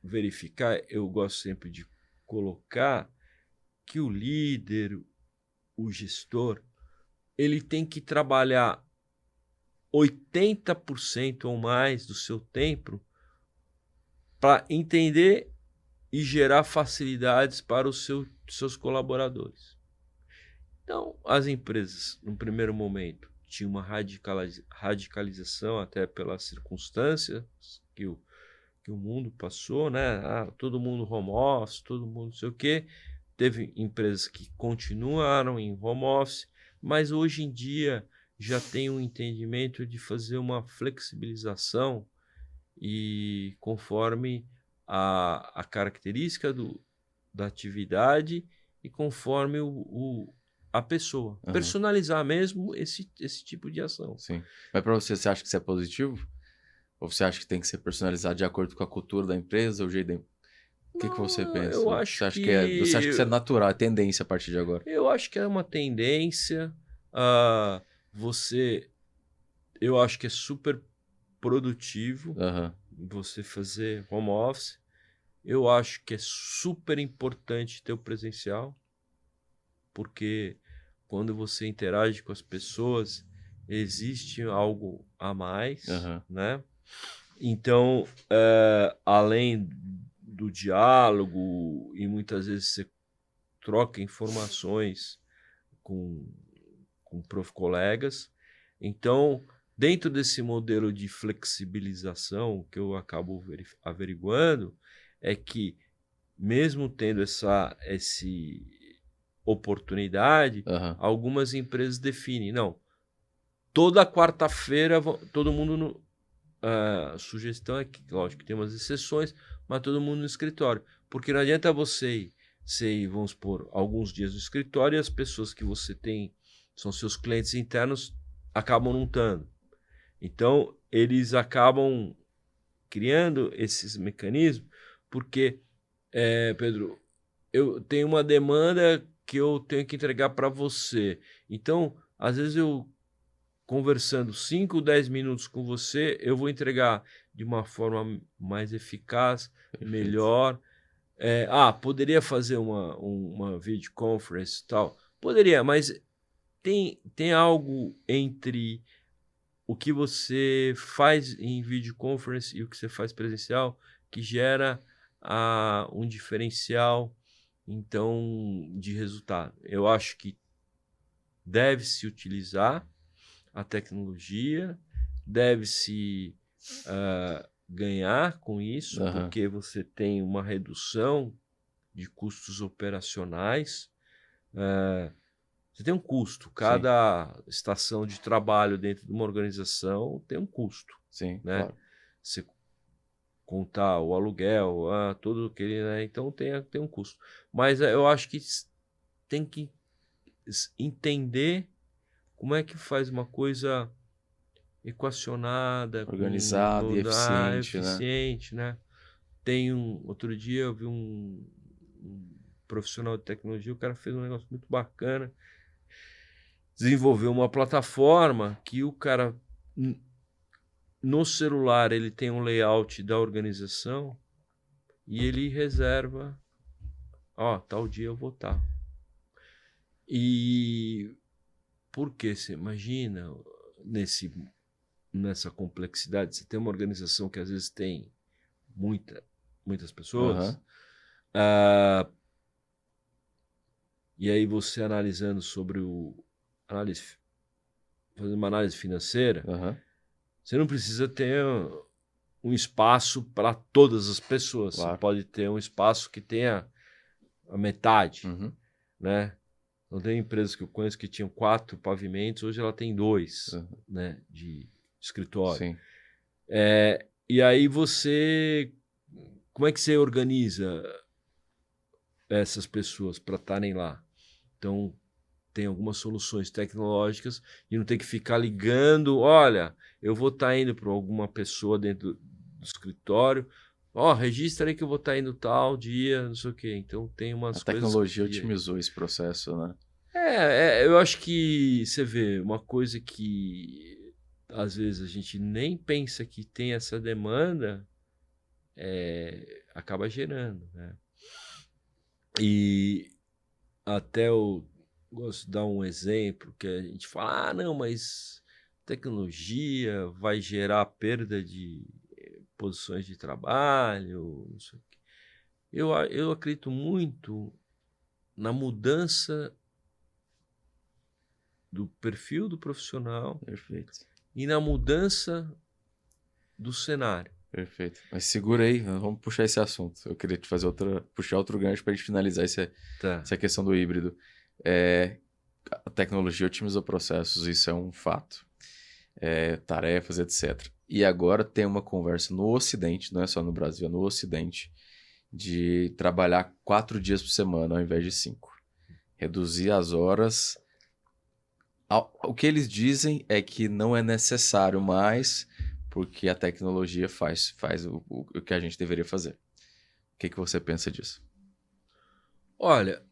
verificar, eu gosto sempre de colocar que o líder, o gestor, ele tem que trabalhar 80% ou mais do seu tempo para entender e gerar facilidades para os seus colaboradores. Então, as empresas, no primeiro momento, tinham uma radicalização até pelas circunstâncias que o mundo passou, né? Todo mundo home office, todo mundo não sei o quê. Teve empresas que continuaram em home office, mas hoje em dia já tem um entendimento de fazer uma flexibilização e conforme a característica da atividade e conforme a pessoa. Personalizar mesmo esse tipo de ação. Sim. Mas para você acha que isso é positivo? Ou você acha que tem que ser personalizado de acordo com a cultura da empresa, o jeito da... O que você pensa? Eu acho você acha que isso é natural, é tendência a partir de agora? Eu acho que é uma tendência. Eu acho que é super produtivo você fazer home office. Eu acho que é super importante ter o presencial, porque quando você interage com as pessoas, existe algo a mais, né? Então, além do diálogo, e muitas vezes você troca informações com colegas, então dentro desse modelo de flexibilização que eu acabo averiguando, é que mesmo tendo essa oportunidade, algumas empresas definem, não, toda quarta-feira todo mundo a sugestão é que, lógico, que tem umas exceções, mas todo mundo no escritório. Porque não adianta você ir, vamos supor, alguns dias no escritório e as pessoas que você tem, são seus clientes internos, acabam não estando. Então, eles acabam criando esses mecanismos, porque, Pedro, eu tenho uma demanda que eu tenho que entregar para você. Então, às vezes eu conversando 5, 10 minutos com você, eu vou entregar de uma forma mais eficaz, melhor. Poderia fazer uma videoconference e tal? Poderia, mas tem algo entre o que você faz em videoconference e o que você faz presencial que gera um diferencial, então, de resultado. Eu acho que deve-se utilizar a tecnologia, deve-se ganhar com isso, porque você tem uma redução de custos operacionais. Você tem um custo. Cada estação de trabalho dentro de uma organização tem um custo. Sim, né? claro. Você contar o aluguel, tudo aquele, né? Então tem um custo. Mas eu acho que tem que entender como é que faz uma coisa equacionada, Organizado e eficiente, né? Outro dia eu vi um profissional de tecnologia, o cara fez um negócio muito bacana, desenvolveu uma plataforma que o cara no celular ele tem um layout da organização e ele reserva, tal dia eu vou estar. E por que você imagina nessa complexidade, você tem uma organização que às vezes tem muitas pessoas, e aí você analisando fazendo uma análise financeira, você não precisa ter um espaço para todas as pessoas. Claro. Você pode ter um espaço que tenha a metade, né? Não tem empresas que eu conheço que tinham 4 pavimentos, hoje ela tem 2, né, de escritório. Sim. E aí como é que você organiza essas pessoas para estarem lá? Então, tem algumas soluções tecnológicas e não tem que ficar ligando, olha, eu vou estar indo para alguma pessoa dentro do escritório, registra aí que eu vou estar indo tal dia, não sei o quê. Então tem umas coisas... A tecnologia otimizou esse processo, né? Eu acho que você vê uma coisa que às vezes a gente nem pensa que tem essa demanda, acaba gerando, né? E até eu gosto de dar um exemplo que a gente fala, não, mas tecnologia vai gerar perda de posições de trabalho, não sei o quê. Eu acredito muito na mudança do perfil do profissional. Perfeito. E na mudança do cenário. Perfeito. Mas segura aí, vamos puxar esse assunto. Eu queria te fazer puxar outro gancho para a gente finalizar essa questão do híbrido. A tecnologia otimizou processos, isso é um fato. Tarefas, etc. E agora tem uma conversa no Ocidente, não é só no Brasil, é no Ocidente, de trabalhar 4 dias por semana ao invés de 5. Reduzir as horas. O que eles dizem é que não é necessário mais, porque a tecnologia faz o que a gente deveria fazer. O que você pensa disso? Olha,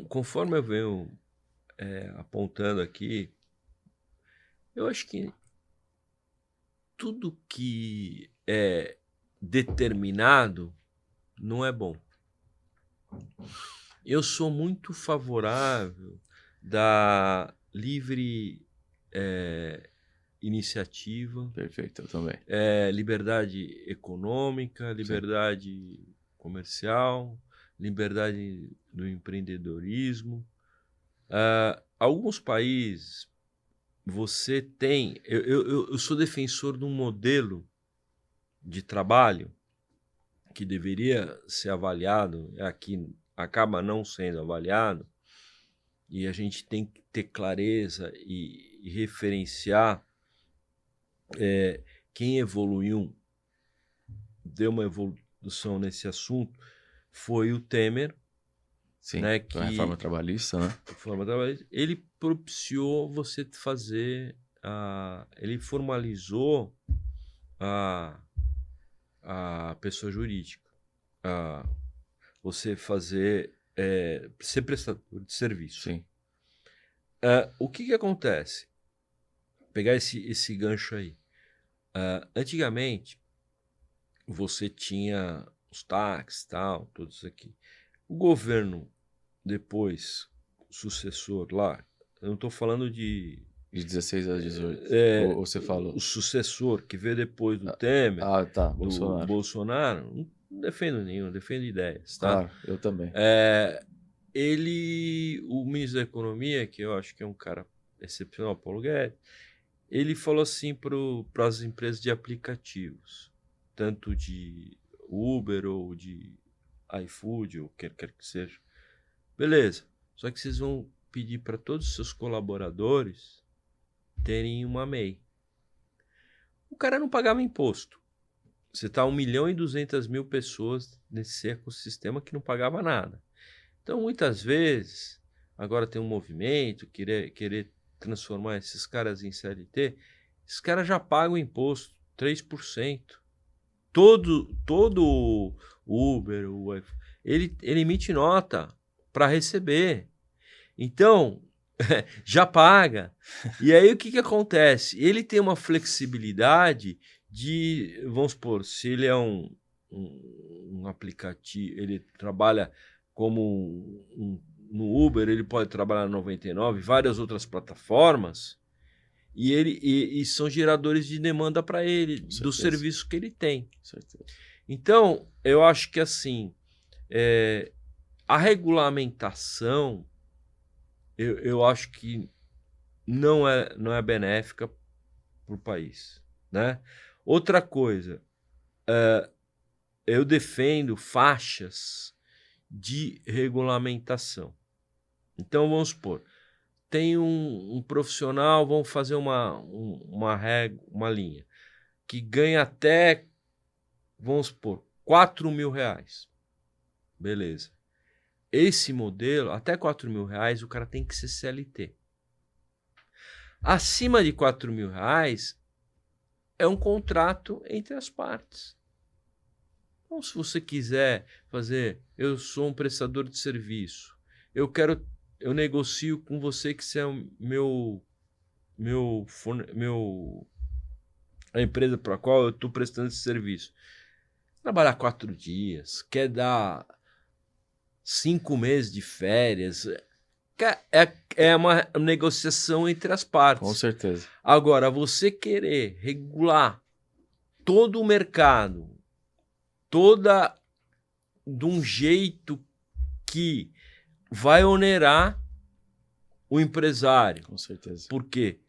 conforme eu venho apontando aqui, eu acho que tudo que é determinado não é bom. Eu sou muito favorável da livre iniciativa. Perfeito, eu também. Liberdade econômica, liberdade comercial, liberdade do empreendedorismo. Alguns países, você tem... Eu sou defensor de um modelo de trabalho que deveria ser avaliado, aqui acaba não sendo avaliado, e a gente tem que ter clareza e referenciar quem evoluiu, deu uma evolução nesse assunto, foi o Temer. Sim, né, com a reforma trabalhista, né? Ele propiciou você fazer, ele formalizou a pessoa jurídica, você fazer, ser prestador de serviço. Sim. O que acontece? Pegar esse gancho aí. Antigamente, você tinha os táxis, tal, tudo isso aqui. O governo, depois, o sucessor lá, eu não estou falando de... De 16 a 18. Ou você falou? O sucessor que veio depois do Temer, tá, do Bolsonaro, não defendo nenhum, defendo ideias. Tá? Claro, eu também. O ministro da Economia, que eu acho que é um cara excepcional, Paulo Guedes, ele falou assim para as empresas de aplicativos, tanto de Uber ou de iFood, ou quer que seja. Beleza, só que vocês vão pedir para todos os seus colaboradores terem uma MEI. O cara não pagava imposto. Você está 1.200.000 pessoas nesse ecossistema que não pagava nada. Então, muitas vezes, agora tem um movimento, querer transformar esses caras em CLT, esses caras já pagam imposto, 3%. Todo Uber, ele emite nota para receber. Então, já paga. E aí o que acontece? Ele tem uma flexibilidade de, vamos supor, se ele é um aplicativo, ele trabalha como no Uber, ele pode trabalhar no 99, várias outras plataformas, e são geradores de demanda para ele, do serviço que ele tem. Então, eu acho que assim, a regulamentação, eu acho que não é benéfica para o país, né? Outra coisa, eu defendo faixas de regulamentação. Então, vamos supor, tem um profissional, vamos fazer uma linha, que ganha até, vamos supor, R$4.000. Beleza. Esse modelo, até R$4.000, o cara tem que ser CLT. Acima de R$4.000 é um contrato entre as partes. Então, se você quiser fazer, eu sou um prestador de serviço, eu negocio com você que você é a empresa para a qual eu estou prestando esse serviço. Trabalhar 4 dias, quer dar 5 meses de férias, é uma negociação entre as partes. Com certeza. Agora, você querer regular todo o mercado, de um jeito que vai onerar o empresário. Com certeza. Porque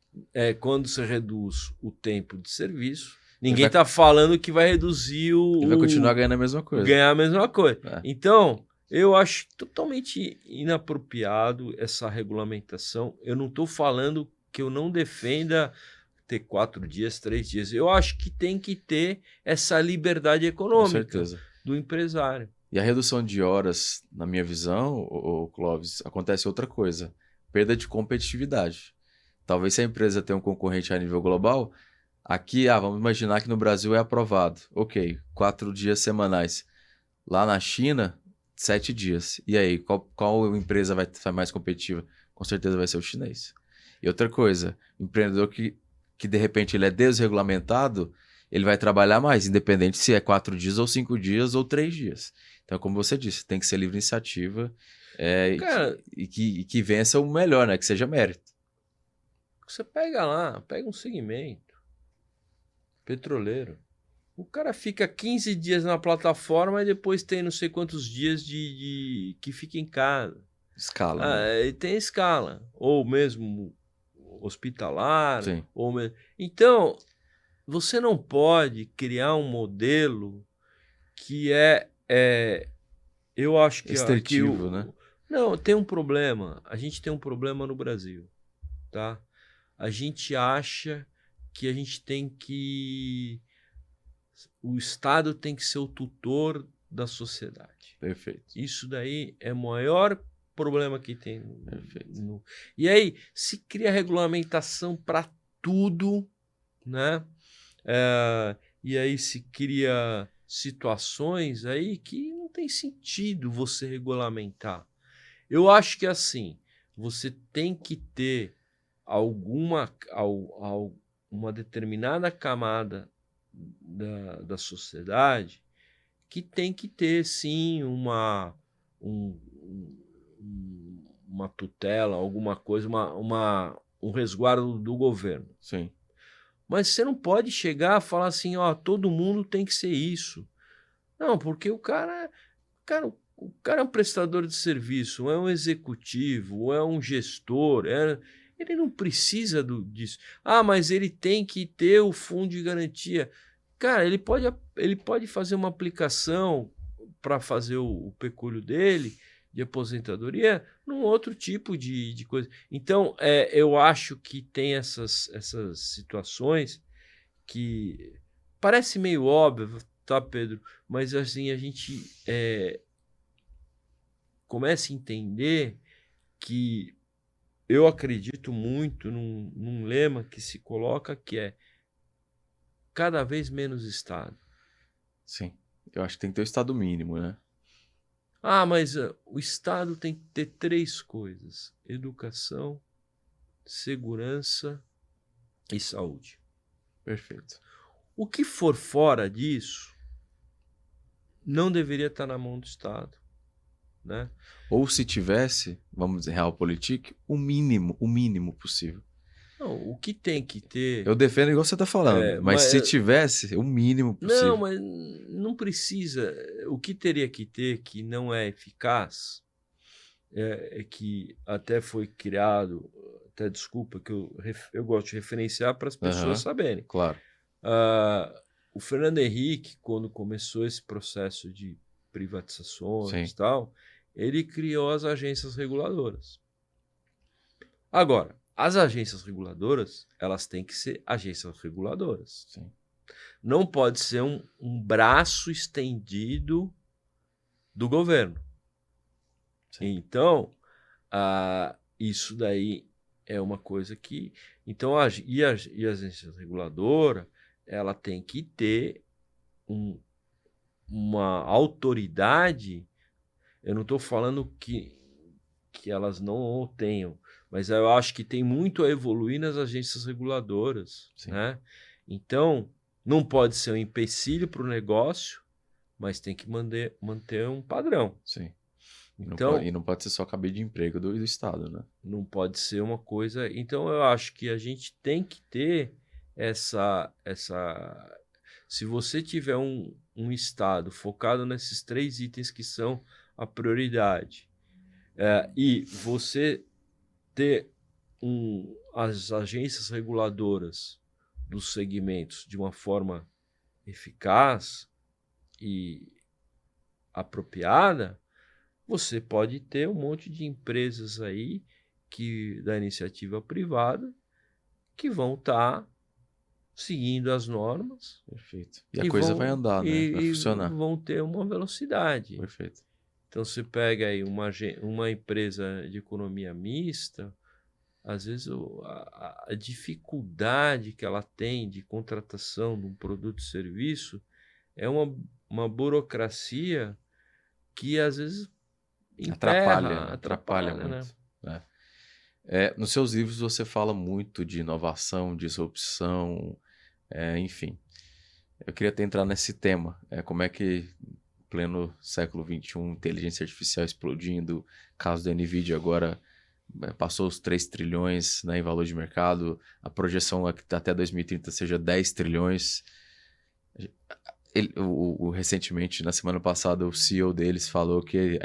quando você reduz o tempo de serviço, ninguém está falando que vai reduzir Ele vai continuar ganhando a mesma coisa. Ganhar a mesma coisa. Então, eu acho totalmente inapropriado essa regulamentação. Eu não estou falando que eu não defenda ter 4 dias, 3 dias. Eu acho que tem que ter essa liberdade econômica do empresário. E a redução de horas, na minha visão, Clóvis, acontece outra coisa. Perda de competitividade. Talvez se a empresa tenha um concorrente a nível global, aqui, vamos imaginar que no Brasil é aprovado. Ok, 4 dias semanais. Lá na China, 7 dias. E aí, qual empresa vai ser mais competitiva? Com certeza vai ser o chinês. E outra coisa, empreendedor que de repente ele é desregulamentado, ele vai trabalhar mais, independente se é 4 dias ou 5 dias ou 3 dias. Então, como você disse, tem que ser livre iniciativa e que vença o melhor, né? Que seja mérito. Você pega um segmento petroleiro. O cara fica 15 dias na plataforma e depois tem não sei quantos dias que fica em casa. Escala. Né? Tem escala. Ou mesmo hospitalar. Sim. Então, você não pode criar um modelo que eu acho que Restritivo, né? Não, tem um problema. A gente tem um problema no Brasil, tá? A gente acha que a gente tem que... O Estado tem que ser o tutor da sociedade. Perfeito. Isso daí é o maior problema que tem. Perfeito. E aí se cria regulamentação para tudo, né? E aí se cria situações aí que não tem sentido você regulamentar. Eu acho que assim, você tem que ter uma determinada camada da sociedade que tem que ter, sim, uma tutela, alguma coisa, um resguardo do governo. Sim. Mas você não pode chegar a falar assim, ó, todo mundo tem que ser isso. Não, porque o cara é um prestador de serviço, é um executivo, é um gestor, ele não precisa disso. Ah, mas ele tem que ter o fundo de garantia. Cara, ele pode fazer uma aplicação para fazer o pecúlio dele, de aposentadoria, num outro tipo de coisa. Então, eu acho que tem essas situações que parece meio óbvio, tá, Pedro? Mas assim, a gente começa a entender que eu acredito muito num lema que se coloca que é cada vez menos Estado. Sim. Eu acho que tem que ter o estado mínimo, né? Ah, mas o Estado tem que ter 3 coisas: educação, segurança e saúde. Perfeito. O que for fora disso não deveria estar na mão do Estado, né? Ou se tivesse, vamos dizer, realpolitik, o mínimo possível. Não, o que tem que ter... Eu defendo igual você está falando, mas se tivesse, o mínimo possível. Não, mas não precisa. O que teria que ter, que não é eficaz, é que até foi criado, até desculpa que eu gosto de referenciar para as pessoas saberem. Claro. O Fernando Henrique, quando começou esse processo de privatizações e tal, ele criou as agências reguladoras. Agora, as agências reguladoras, elas têm que ser agências reguladoras. Sim. Não pode ser um braço estendido do governo. Sim. Então, isso daí é uma coisa que... Então, a agência reguladora, ela tem que ter uma autoridade. Eu não estou falando que elas não o tenham, mas eu acho que tem muito a evoluir nas agências reguladoras, né? Então, não pode ser um empecilho para o negócio, mas tem que manter um padrão. Sim. Então, e não pode ser só cabide de emprego do Estado, né? Não pode ser uma coisa... Então, eu acho que a gente tem que ter essa... Se você tiver um Estado focado nesses 3 itens que são a prioridade, e você ter as agências reguladoras dos segmentos de uma forma eficaz e apropriada, você pode ter um monte de empresas aí da iniciativa privada que vão estar seguindo as normas. Perfeito. E a coisa vai andar, né? Vai funcionar. E vão ter uma velocidade. Perfeito. Então, você pega aí uma empresa de economia mista, às vezes a dificuldade que ela tem de contratação de um produto e serviço é uma burocracia que às vezes atrapalha muito. Né? Nos seus livros você fala muito de inovação, disrupção, enfim. Eu queria até entrar nesse tema. Como é que, em pleno século XXI, inteligência artificial explodindo, caso da NVIDIA agora passou os 3 trilhões, né, em valor de mercado, a projeção é que até 2030 seja 10 trilhões. Recentemente, na semana passada, o CEO deles falou que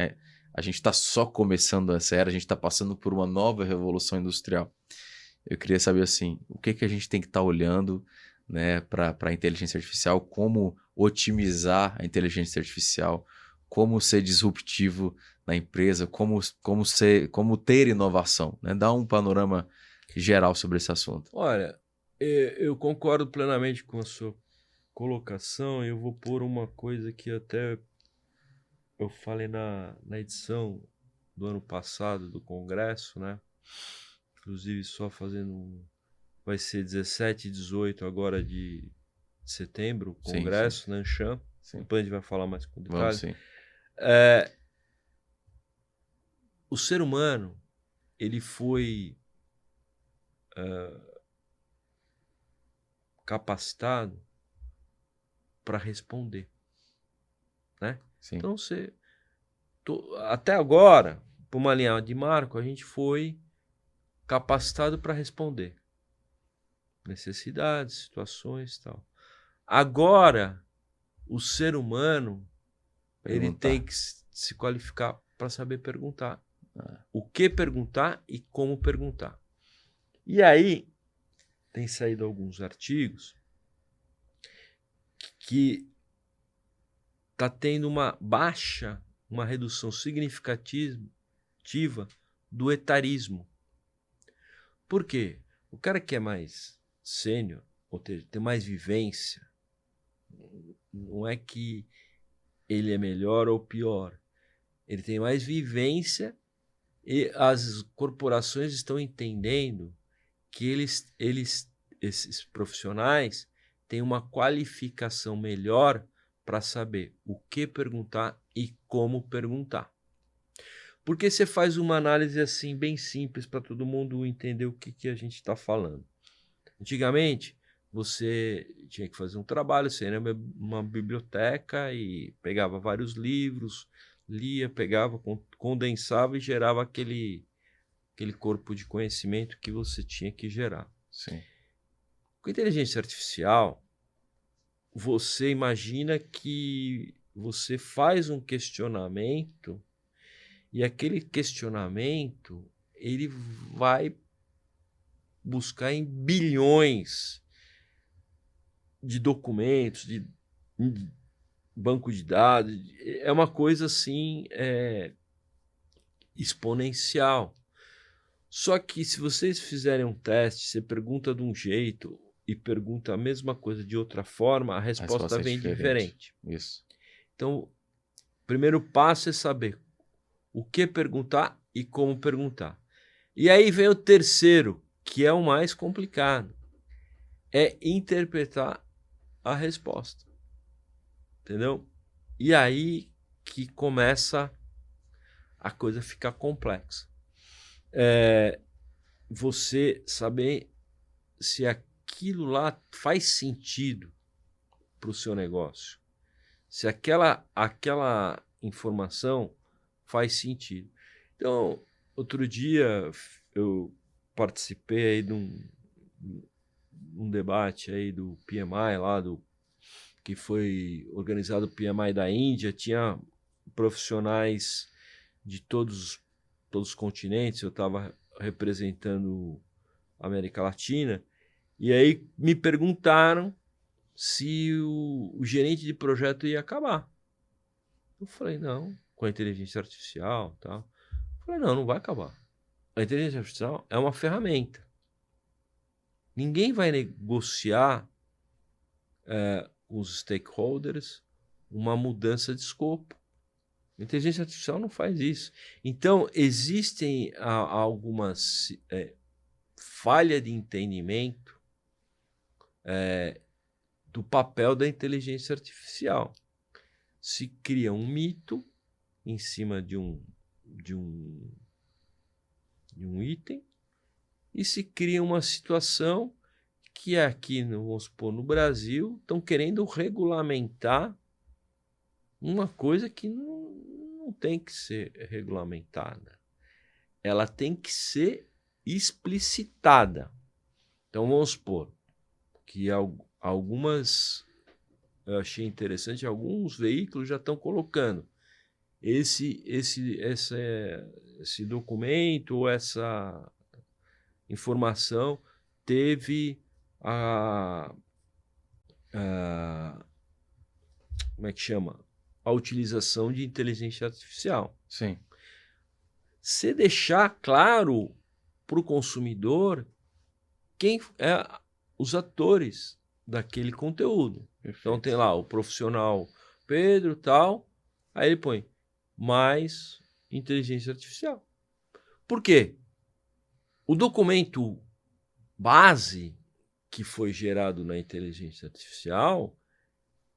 a gente está só começando essa era, a gente está passando por uma nova revolução industrial. Eu queria saber assim, o que que a gente tem que estar olhando, né, para a inteligência artificial, como otimizar a inteligência artificial, como ser disruptivo na empresa, como ter inovação, né? Dá um panorama geral sobre esse assunto. Olha, eu concordo plenamente com a sua colocação. Eu vou pôr uma coisa que até eu falei na edição do ano passado do Congresso, né? Inclusive só fazendo vai ser 17 e 18 agora de setembro, o Sim, Congresso, na Anshan. Sim. Depois a gente vai falar mais com Vamos detalhes. sim. O ser humano, ele foi capacitado para responder, né? Sim. Então até agora, por uma linha de marco, a gente foi capacitado para responder necessidades, situações, e tal. Agora, o ser humano ele tem que se qualificar para saber perguntar. O que perguntar e como perguntar. E aí, tem saído alguns artigos que está tendo uma redução significativa do etarismo. Por quê? O cara que é mais sênior, ou seja, tem mais vivência, não é que ele é melhor ou pior. Ele tem mais vivência e as corporações estão entendendo que esses profissionais têm uma qualificação melhor para saber o que perguntar e como perguntar. Porque você faz uma análise assim bem simples para todo mundo entender o que a gente está falando. Antigamente, você tinha que fazer um trabalho, você ia numa biblioteca e pegava vários livros, lia, pegava, condensava e gerava aquele corpo de conhecimento que você tinha que gerar. Sim. Com inteligência artificial, você imagina que você faz um questionamento e aquele questionamento ele vai buscar em bilhões de documentos, de banco de dados. É uma coisa assim exponencial. Só que se vocês fizerem um teste, você pergunta de um jeito e pergunta a mesma coisa de outra forma, a resposta vem diferente. Isso. Então, o primeiro passo é saber o que perguntar e como perguntar. E aí vem o terceiro, que é o mais complicado. É interpretar a resposta. Entendeu? E aí que começa a coisa ficar complexa. Você saber se aquilo lá faz sentido para o seu negócio. Se aquela informação faz sentido. Então, outro dia eu participei aí de um debate aí do PMI lá, que foi organizado o PMI da Índia, tinha profissionais de todos os continentes, eu estava representando a América Latina, e aí me perguntaram se o gerente de projeto ia acabar. Eu falei, não, com a inteligência artificial e tal. Eu falei, não vai acabar. A inteligência artificial é uma ferramenta. Ninguém vai negociar com os stakeholders uma mudança de escopo. A inteligência artificial não faz isso. Então, existem algumas falhas de entendimento do papel da inteligência artificial. Se cria um mito em cima de um item e se cria uma situação que aqui, vamos supor, no Brasil, estão querendo regulamentar uma coisa que não tem que ser regulamentada. Ela tem que ser explicitada. Então, vamos supor que algumas, eu achei interessante, alguns veículos já estão colocando esse documento ou essa informação, teve como é que chama? A utilização de inteligência artificial. Sim. Você deixar claro para o consumidor quem é os atores daquele conteúdo. Perfeito. Então tem lá o profissional Pedro tal, aí ele põe mais inteligência artificial. Por quê? O documento base que foi gerado na inteligência artificial,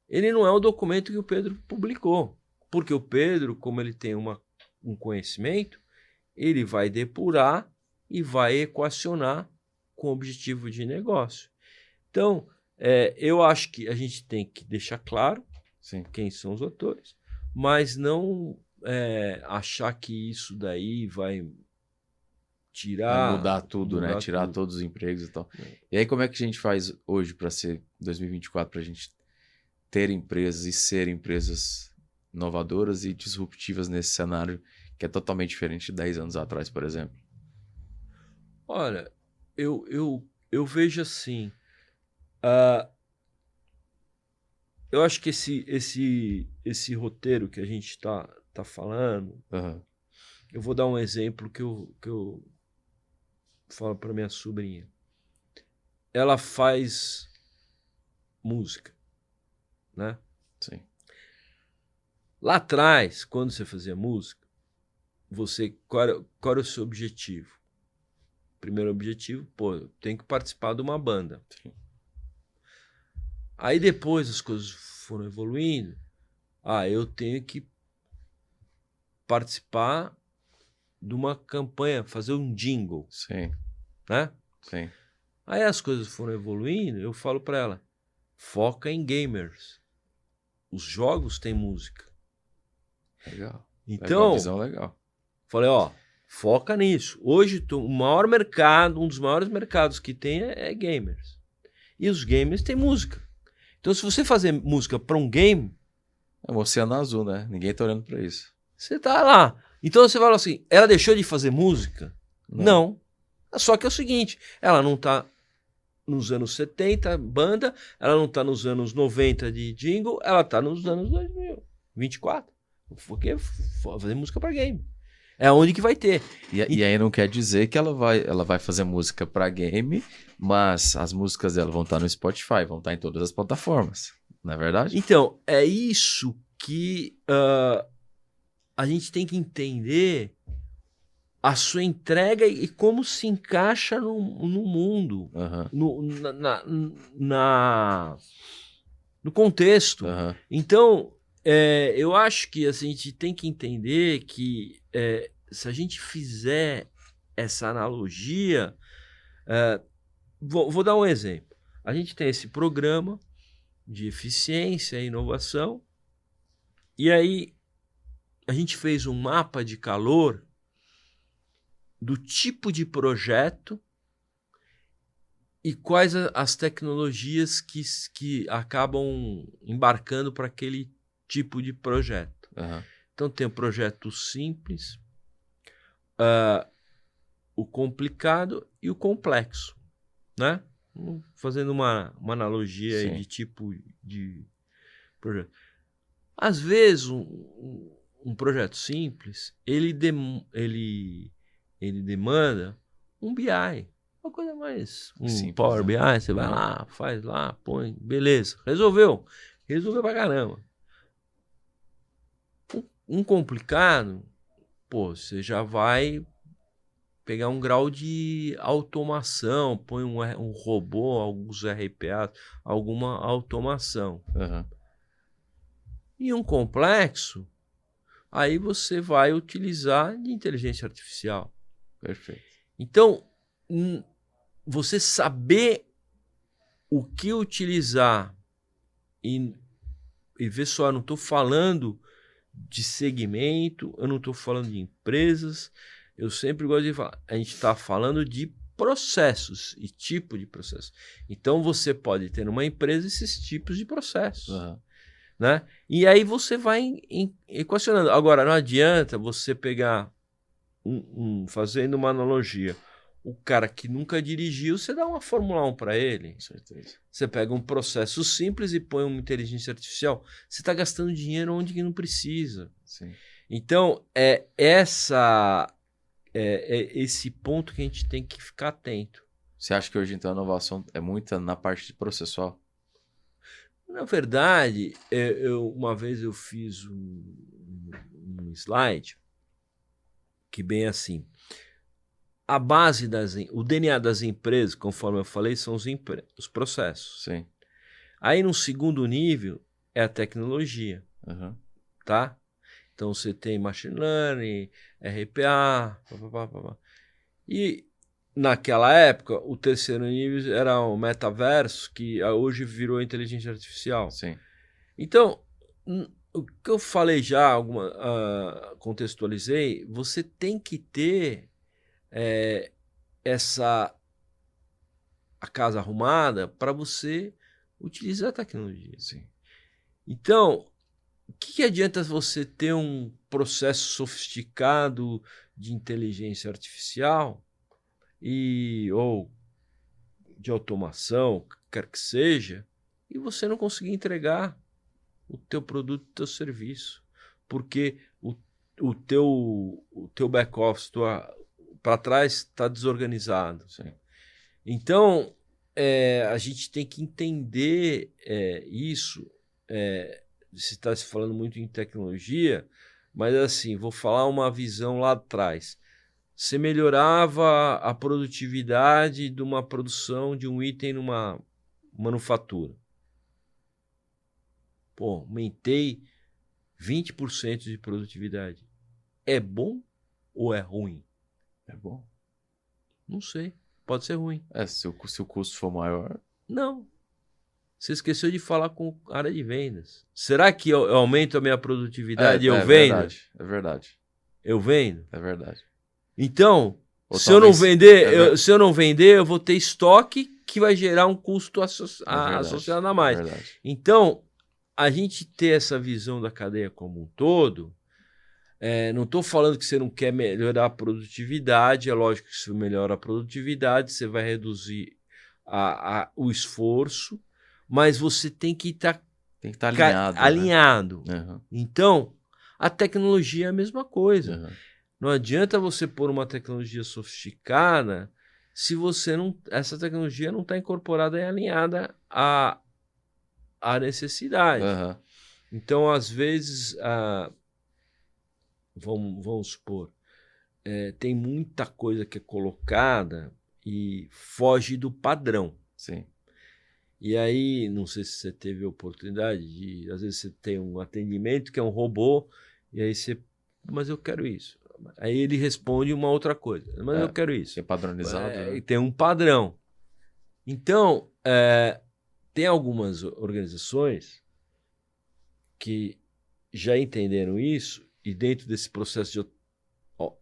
ele não é o documento que o Pedro publicou. Porque o Pedro, como ele tem um conhecimento, ele vai depurar e vai equacionar com o objetivo de negócio. Então, eu acho que a gente tem que deixar claro Sim. quem são os autores, mas não achar que isso daí vai tirar... Vai mudar tudo, né? Tirar tudo. todos os empregos e tal. E aí, como é que a gente faz hoje para ser 2024, para a gente ter empresas e ser empresas inovadoras e disruptivas nesse cenário que é totalmente diferente de 10 anos atrás, por exemplo? Olha, eu vejo assim, eu acho que esse roteiro que a gente está falando, Uhum. eu vou dar um exemplo que eu falo para minha sobrinha. Ela faz música, né? Sim. Lá atrás, quando você fazia música, qual era o seu objetivo? Primeiro objetivo, eu tenho que participar de uma banda. Sim. Aí depois as coisas foram evoluindo. Eu tenho que participar de uma campanha, fazer um jingle. Sim. Né? Sim. Aí as coisas foram evoluindo, eu falo para ela, foca em gamers. Os jogos têm música. Legal. Então, uma visão legal. Falei, foca nisso. Hoje, o maior mercado, um dos maiores mercados que tem é gamers. E os gamers têm música. Então, se você fazer música para um game... É um oceano azul, né? Ninguém tá olhando para isso. Você tá lá. Então, você fala assim, ela deixou de fazer música? Não. Só que é o seguinte, ela não tá nos anos 70, banda, ela não tá nos anos 90 de jingle, ela tá nos anos 2024. Porque fazer música para game. É onde que vai ter. E aí não quer dizer que ela vai fazer música para game, mas as músicas dela vão estar no Spotify, vão estar em todas as plataformas. Não é verdade? Então, é isso que a gente tem que entender a sua entrega e como se encaixa no mundo, no contexto. Então, eu acho que a gente tem que entender que se a gente fizer essa analogia, vou dar um exemplo. A gente tem esse programa de eficiência e inovação, e aí a gente fez um mapa de calor do tipo de projeto e quais as tecnologias que acabam embarcando para aquele tipo de projeto. Então tem o projeto simples, o complicado e o complexo, né? Fazendo uma analogia aí de tipo de projeto. Às vezes um projeto simples ele demanda um BI, uma coisa mais simples, Power BI, você vai lá, faz lá, põe, beleza, resolveu pra caramba. Um complicado, você já vai pegar um grau de automação, põe um robô, alguns RPA, alguma automação. E um complexo, aí você vai utilizar de inteligência artificial. Perfeito. Então, você saber o que utilizar e ver só, eu não estou falando de segmento, eu não estou falando de empresas, eu sempre gosto de falar, a gente está falando de processos e tipo de processo. Então, você pode ter numa empresa esses tipos de processos. Né? E aí você vai equacionando. Agora, não adianta você pegar, fazendo uma analogia, o cara que nunca dirigiu, você dá uma Fórmula 1 para ele. Com certeza. Você pega um processo simples e põe uma inteligência artificial. Você está gastando dinheiro onde que não precisa. Sim. Então, é esse ponto que a gente tem que ficar atento. Você acha que hoje, então, a inovação é muita na parte de processual? Na verdade, uma vez eu fiz um slide que bem assim, a base o DNA das empresas, conforme eu falei, são os processos. Sim. Aí, no segundo nível, é a tecnologia, Uhum. tá? Então, você tem machine learning, RPA, E naquela época, o terceiro nível era o metaverso, que hoje virou inteligência artificial. Sim. Então, o que eu falei já, contextualizei, você tem que ter a casa arrumada para você utilizar a tecnologia. Sim. Então, o que adianta você ter um processo sofisticado de inteligência artificial ou de automação, quer que seja, e você não conseguir entregar o teu produto, o teu serviço, porque o teu back-office para trás está desorganizado. Sim. Então, a gente tem que entender isso. Você está se falando muito em tecnologia, mas assim, vou falar uma visão lá atrás. Você melhorava a produtividade de uma produção de um item numa manufatura. Pô, aumentei 20% de produtividade. É bom ou é ruim? É bom. Não sei. Pode ser ruim. Se o custo for maior. Não. Você esqueceu de falar com a área de vendas. Será que eu aumento a minha produtividade e eu vendo? Verdade, é verdade. Eu vendo? É verdade. Então, Ou se eu não talvez- vender, se eu não vender, eu vou ter estoque que vai gerar um custo verdade, associado a mais. É verdade. Então, a gente ter essa visão da cadeia como um todo, não estou falando que você não quer melhorar a produtividade, é lógico que se você melhora a produtividade, você vai reduzir o esforço, mas você tem que estar Tem que estar alinhado. alinhado. Né? Uhum. Então, a tecnologia é a mesma coisa. Uhum. Não adianta você pôr uma tecnologia sofisticada se essa tecnologia não está incorporada e alinhada à necessidade. Uhum. Então, às vezes, vamos supor, tem muita coisa que é colocada e foge do padrão. Sim. E aí, não sei se você teve a oportunidade de, às vezes você tem um atendimento que é um robô, e aí você, mas eu quero isso. Aí ele responde uma outra coisa, mas eu quero isso. É padronizado. Né? Tem um padrão. Então, tem algumas organizações que já entenderam isso, e dentro desse processo de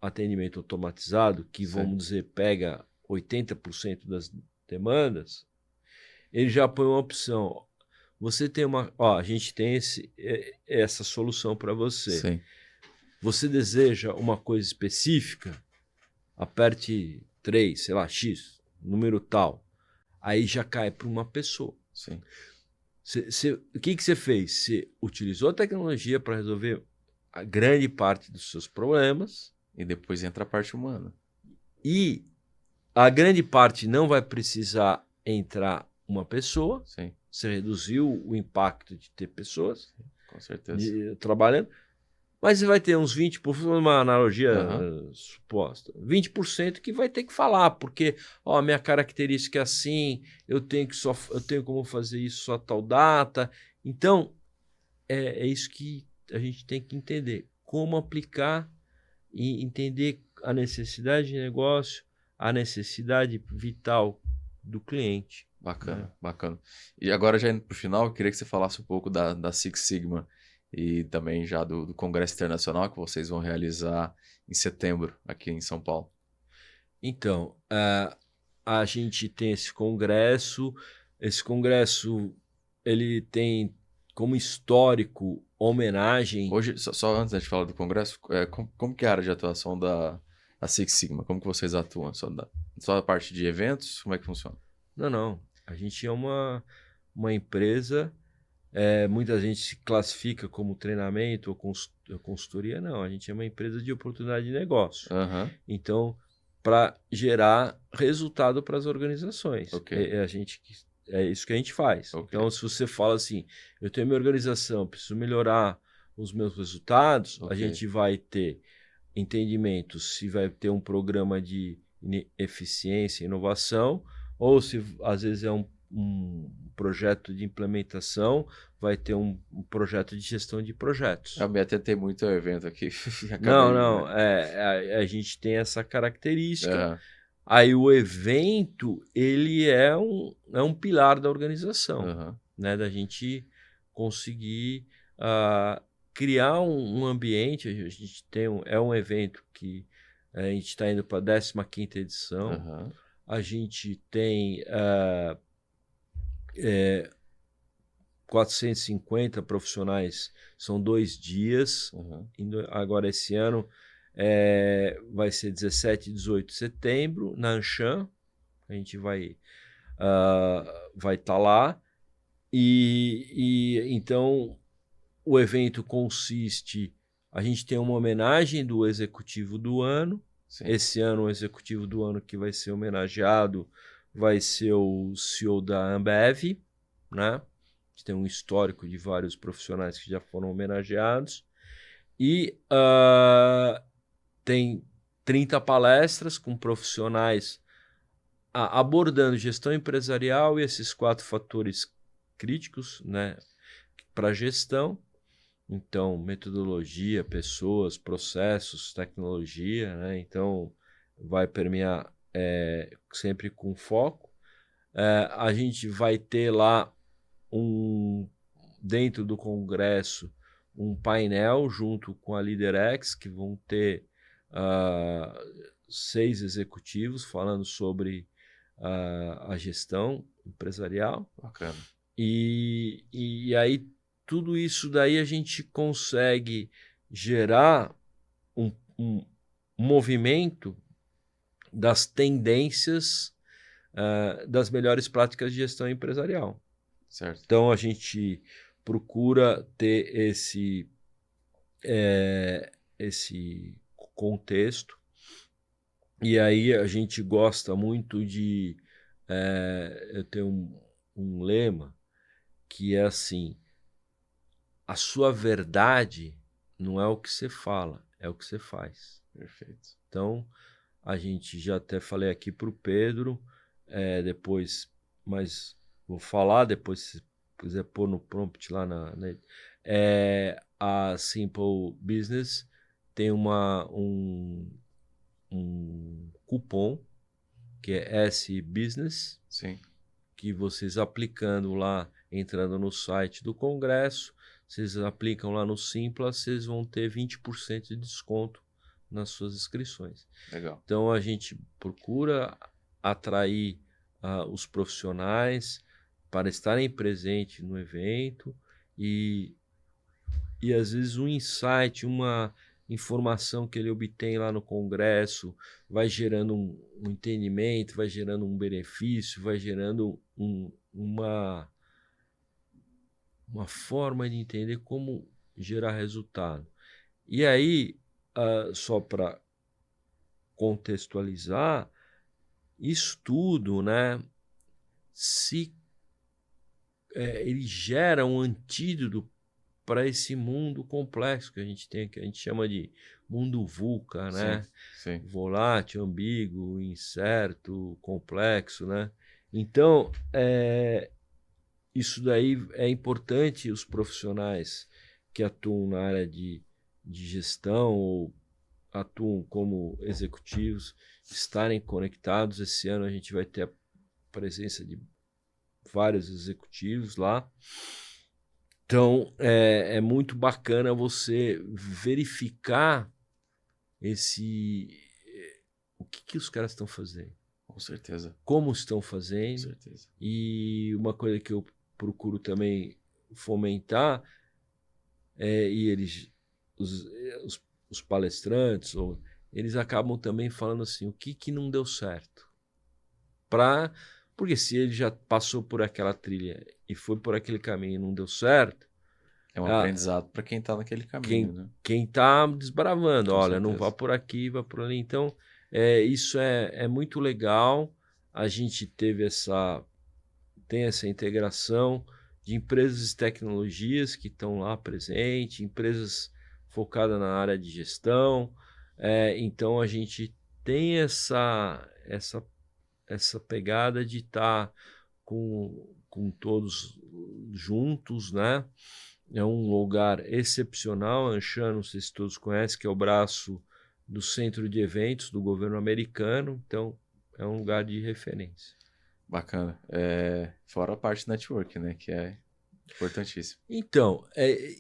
atendimento automatizado, que vamos dizer, pega 80% das demandas, ele já põe uma opção. Você tem a gente tem essa solução para você. Sim. Você deseja uma coisa específica? Aperte 3, sei lá, X, número tal. Aí já cai para uma pessoa. Sim. O que você fez? Você utilizou a tecnologia para resolver a grande parte dos seus problemas. E depois entra a parte humana. E a grande parte não vai precisar entrar uma pessoa. Sim. Você reduziu o impacto de ter pessoas. Com certeza. Trabalhando. Mas você vai ter uns 20%, uma analogia suposta, 20% que vai ter que falar, porque a minha característica é assim, eu tenho como fazer isso só tal data. Então, é isso que a gente tem que entender. Como aplicar e entender a necessidade de negócio, a necessidade vital do cliente. Bacana, bacana. E agora, já indo para o final, eu queria que você falasse um pouco da Six Sigma e também já do Congresso Internacional que vocês vão realizar em setembro aqui em São Paulo. Então, a gente tem esse congresso ele tem como histórico homenagem... Hoje, só antes de falar do congresso, como que é a área de atuação da a Six Sigma? Como que vocês atuam? Só a parte de eventos? Como é que funciona? Não. A gente é uma empresa, muita gente se classifica como treinamento ou consultoria. Não, a gente é uma empresa de oportunidade de negócio. Aham, Então, para gerar resultado para as organizações. ok, É isso que a gente faz. ok. Então, se você fala assim, eu tenho minha organização, preciso melhorar os meus resultados, a Ok. gente vai ter entendimento se vai ter um programa de eficiência e inovação, ou se às vezes é um projeto de implementação, vai ter um projeto de gestão de projetos. Eu me atentei muito ao evento aqui. Não, Acabei. a gente tem essa característica. Aham, Aí o evento, ele é um pilar da organização, aham. né? Da gente conseguir criar um ambiente. A gente tem é um evento que a gente está indo para a 15ª edição. Aham. A gente tem 450 profissionais, são 2 dias. Uhum. Agora, esse ano, vai ser 17 e 18 de setembro, na Anshan. A gente vai estar lá. E então, o evento consiste... A gente tem uma homenagem do executivo do ano. Sim. Esse ano, o executivo do ano que vai ser homenageado vai ser o CEO da Ambev, né? A gente tem um histórico de vários profissionais que já foram homenageados. E tem 30 palestras com profissionais abordando gestão empresarial e esses 4 fatores críticos, né, para a gestão. Então, metodologia, pessoas, processos, tecnologia, né? Então, vai permear sempre com foco. A gente vai ter lá dentro do congresso um painel junto com a LeaderX, que vão ter 6 executivos falando sobre a gestão empresarial. Bacana. E aí tudo isso daí a gente consegue gerar um movimento das tendências das melhores práticas de gestão empresarial. Certo. Então a gente procura ter esse contexto, e aí a gente gosta muito de... eu tenho um lema que é assim: a sua verdade não é o que você fala, é o que você faz. Perfeito. Então, a gente já até falei aqui para o Pedro, depois, mas vou falar depois, se quiser pôr no prompt lá a Simple Business tem um cupom que é S-Business, Sim. que vocês aplicando lá, entrando no site do Congresso, vocês aplicam lá no Simpla, vocês vão ter 20% de desconto nas suas inscrições. Legal. Então a gente procura atrair os profissionais para estarem presentes no evento e às vezes um insight, uma informação que ele obtém lá no congresso vai gerando um entendimento, vai gerando um benefício, vai gerando uma forma de entender como gerar resultado. E aí, só para contextualizar, isso tudo, né, ele gera um antídoto para esse mundo complexo que a gente tem, que a gente chama de mundo VUCA, né? Sim. Volátil, ambíguo, incerto, complexo, né? Então, isso daí é importante os profissionais que atuam na área de gestão ou atuam como executivos estarem conectados. Esse ano a gente vai ter a presença de vários executivos lá. Então, é muito bacana você verificar o que os caras estão fazendo. Com certeza. Como estão Com fazendo. certeza. E uma coisa que eu procuro também fomentar e os palestrantes eles acabam também falando assim, o que não deu certo. Porque se ele já passou por aquela trilha e foi por aquele caminho e não deu certo, É um aprendizado para quem está naquele caminho, né? quem está desbravando, Com olha, não certeza. vá por aqui, vá por ali. Então, isso é muito legal. A gente tem essa integração de empresas de tecnologias que estão lá presentes, empresas focadas na área de gestão. Então, a gente tem essa pegada de estar com todos juntos, né? É um lugar excepcional. Anshan, não sei se todos conhecem, que é o braço do centro de eventos do governo americano. Então, é um lugar de referência. Bacana. Fora a parte network, né? Que é importantíssimo. Então,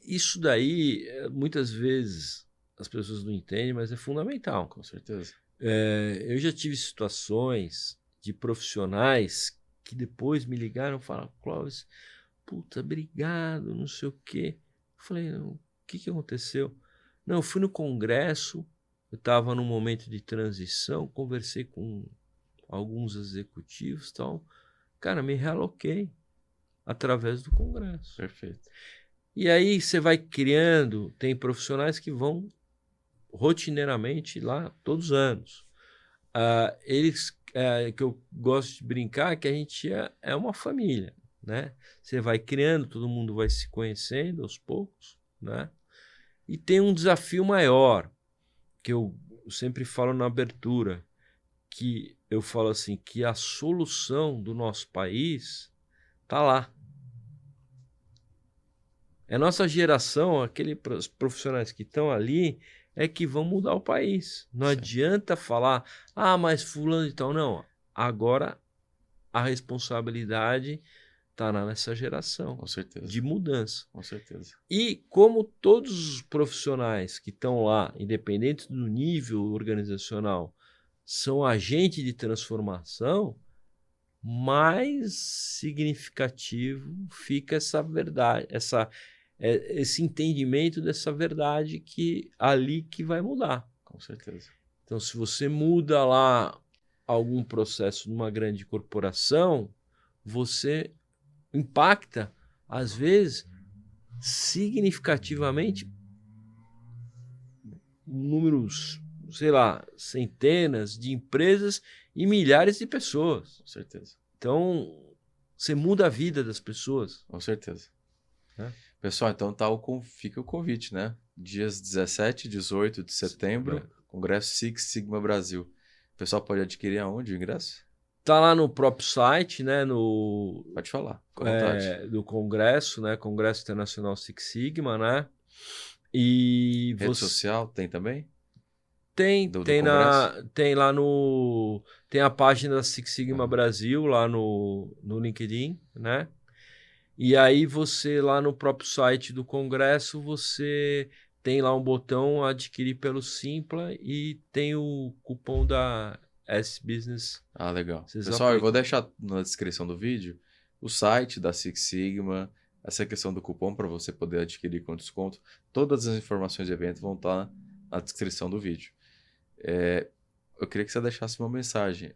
isso daí, muitas vezes as pessoas não entendem, mas é fundamental. Com certeza. Eu já tive situações de profissionais que depois me ligaram e falaram, Clóvis, puta, obrigado, não sei o quê. Eu falei, o que aconteceu? Não, eu fui no congresso, eu estava num momento de transição, conversei com alguns executivos e tal. Cara, me realoquei através do congresso. Perfeito. E aí você vai criando, tem profissionais que vão rotineiramente lá todos os anos. Que eu gosto de brincar que a gente é uma família, né? Você vai criando, todo mundo vai se conhecendo aos poucos, né? E tem um desafio maior, que eu sempre falo na abertura, que eu falo assim, que a solução do nosso país está lá. É nossa geração, aqueles profissionais que estão ali, é que vão mudar o país. Não Sim. adianta falar, mas fulano e tal. Não, agora a responsabilidade está nessa geração. Com certeza. De mudança. Com certeza. E como todos os profissionais que estão lá, independente do nível organizacional, são agentes de transformação, mais significativo fica essa verdade, esse entendimento dessa verdade que ali que vai mudar. Com certeza. Então, se você muda lá algum processo numa grande corporação, você impacta, às vezes, significativamente números, sei lá, centenas de empresas e milhares de pessoas. Com certeza. Então, você muda a vida das pessoas. Com certeza. Pessoal, então fica o convite, né? Dias 17 e 18 de setembro, Congresso Six Sigma Brasil. O pessoal pode adquirir aonde o ingresso? Tá lá no próprio site, né? Pode falar, com vontade. Do Congresso, né? Congresso Internacional Six Sigma, né? E Rede social tem também? Tem lá tem a página da Six Sigma Brasil lá no LinkedIn, né? E aí você lá no próprio site do Congresso, você tem lá um botão adquirir pelo Simpla e tem o cupom da S-Business. Legal. Pessoal, eu vou deixar na descrição do vídeo o site da Six Sigma, essa questão do cupom para você poder adquirir com desconto. Todas as informações do evento vão estar na descrição do vídeo. Eu queria que você deixasse uma mensagem,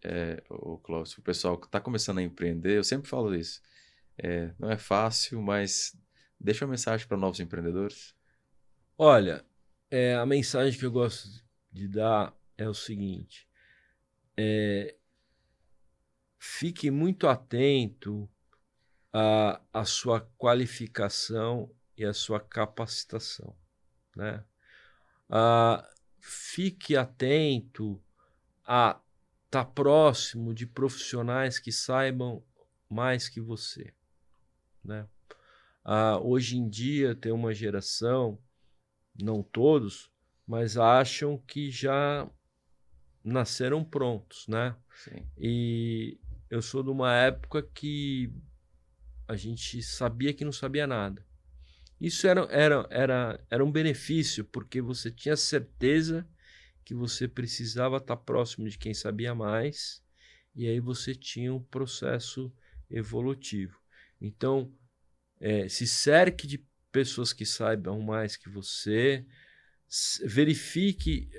Clóvis, para o pessoal que está começando a empreender. Eu sempre falo isso. Não é fácil, mas deixa uma mensagem para novos empreendedores. Olha, a mensagem que eu gosto de dar é o seguinte: fique muito atento à sua qualificação e à sua capacitação, né? Fique atento a estar próximo de profissionais que saibam mais que você, né? Hoje em dia tem uma geração, não todos, mas acham que já nasceram prontos, né? Sim. E eu sou de uma época que a gente sabia que não sabia nada. Isso era um benefício, porque você tinha certeza que você precisava estar próximo de quem sabia mais, e aí você tinha um processo evolutivo. Então, se cerque de pessoas que saibam mais que você, verifique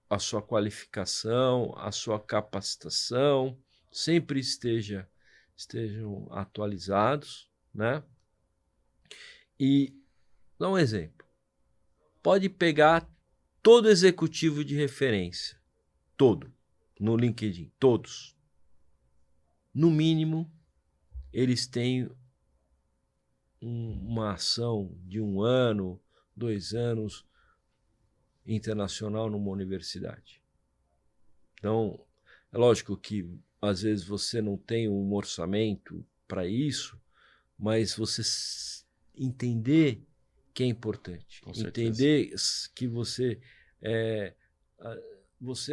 a sua qualificação, a sua capacitação, sempre estejam atualizados, né? E dá um exemplo. Pode pegar todo executivo de referência, todo, no LinkedIn, todos. No mínimo, eles têm uma ação de 1 ano, 2 anos internacional numa universidade. Então, é lógico que às vezes você não tem um orçamento para isso, mas você entender que é importante. Com certeza. Entender que você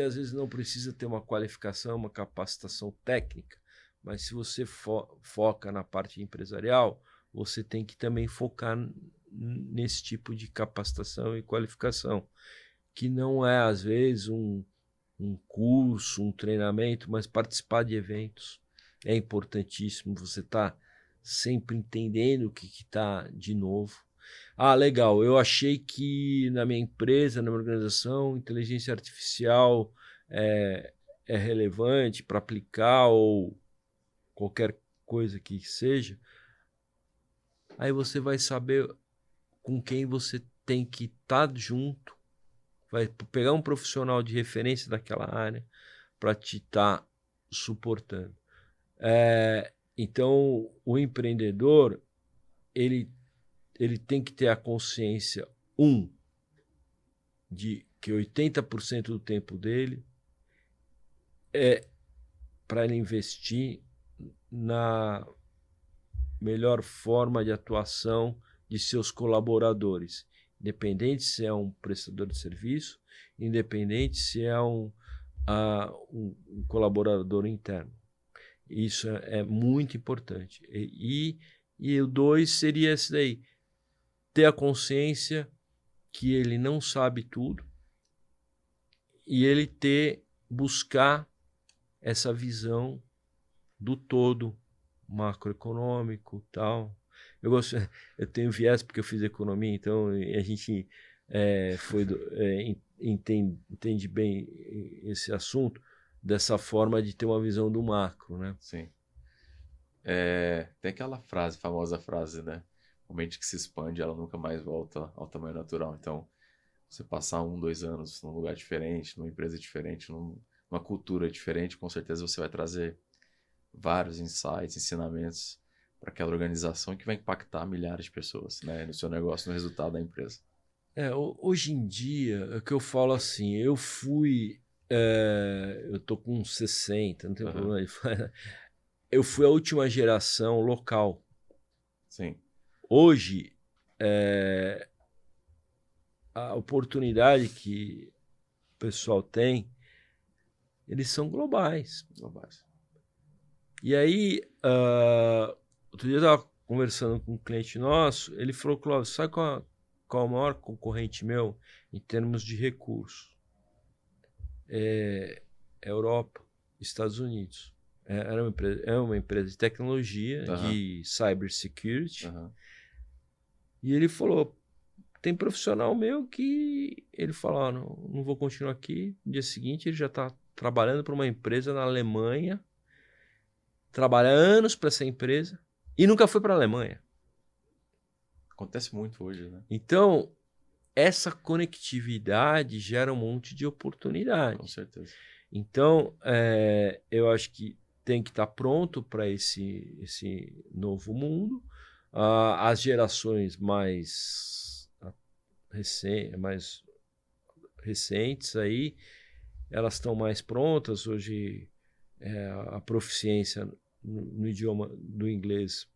às vezes não precisa ter uma qualificação, uma capacitação técnica, mas se você foca na parte empresarial, você tem que também focar nesse tipo de capacitação e qualificação, que não é, às vezes, um curso, um treinamento, mas participar de eventos. É importantíssimo você estar sempre entendendo o que está de novo. Ah, legal, eu achei que na minha empresa, na minha organização, inteligência artificial é relevante para aplicar ou qualquer coisa que seja. Aí você vai saber com quem você tem que estar junto, vai pegar um profissional de referência daquela área para te estar suportando. Então, o empreendedor, ele tem que ter a consciência, de que 80% do tempo dele é para ele investir na melhor forma de atuação de seus colaboradores, independente se é um prestador de serviço, independente se é um colaborador interno. Isso é muito importante. E o 2 seria esse daí, ter a consciência que ele não sabe tudo e ele buscar essa visão do todo macroeconômico, tal. Eu tenho viés porque eu fiz economia, então a gente entende bem esse assunto dessa forma de ter uma visão do macro, né? Sim. Tem aquela famosa frase, né? Uma mente que se expande, ela nunca mais volta ao tamanho natural. Então, você passar 1, 2 anos num lugar diferente, numa empresa diferente, numa cultura diferente, com certeza você vai trazer vários insights, ensinamentos para aquela organização que vai impactar milhares de pessoas, né, no seu negócio, no resultado da empresa. Hoje em dia, é que eu falo assim, eu tô com 60, não tem problema. Eu fui a última geração local. Sim. Hoje, a oportunidade que o pessoal tem, eles são globais. E aí, outro dia eu estava conversando com um cliente nosso, ele falou, Cláudio, sabe qual é o maior concorrente meu em termos de recursos? Europa, Estados Unidos. É uma empresa de tecnologia, de cybersecurity. E ele falou, tem profissional meu que ele fala, não vou continuar aqui. No dia seguinte ele já está trabalhando para uma empresa na Alemanha, trabalha anos para essa empresa e nunca foi para a Alemanha. Acontece muito hoje, né? Então, essa conectividade gera um monte de oportunidade. Com certeza. Então, eu acho que tem que estar pronto para esse novo mundo. As gerações mais recentes aí, elas estão mais prontas. Hoje, a proficiência no idioma do inglês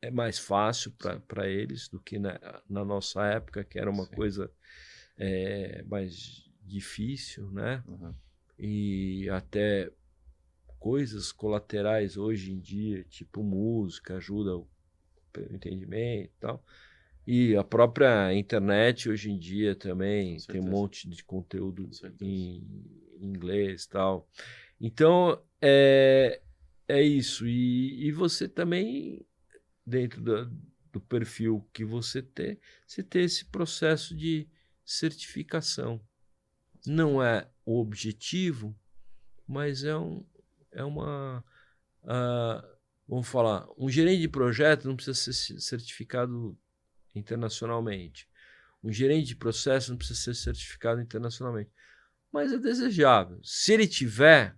é mais fácil para eles do que na nossa época, que era uma coisa mais difícil, né? E até coisas colaterais hoje em dia, tipo música, ajuda o entendimento e tal. E a própria internet hoje em dia também tem um monte de conteúdo em inglês e tal. Então, é isso. E você também, dentro do perfil que você ter esse processo de certificação. não é o objetivo, mas vamos falar, um gerente de projeto não precisa ser certificado internacionalmente. Um gerente de processo não precisa ser certificado internacionalmente. Mas é desejável. Se ele tiver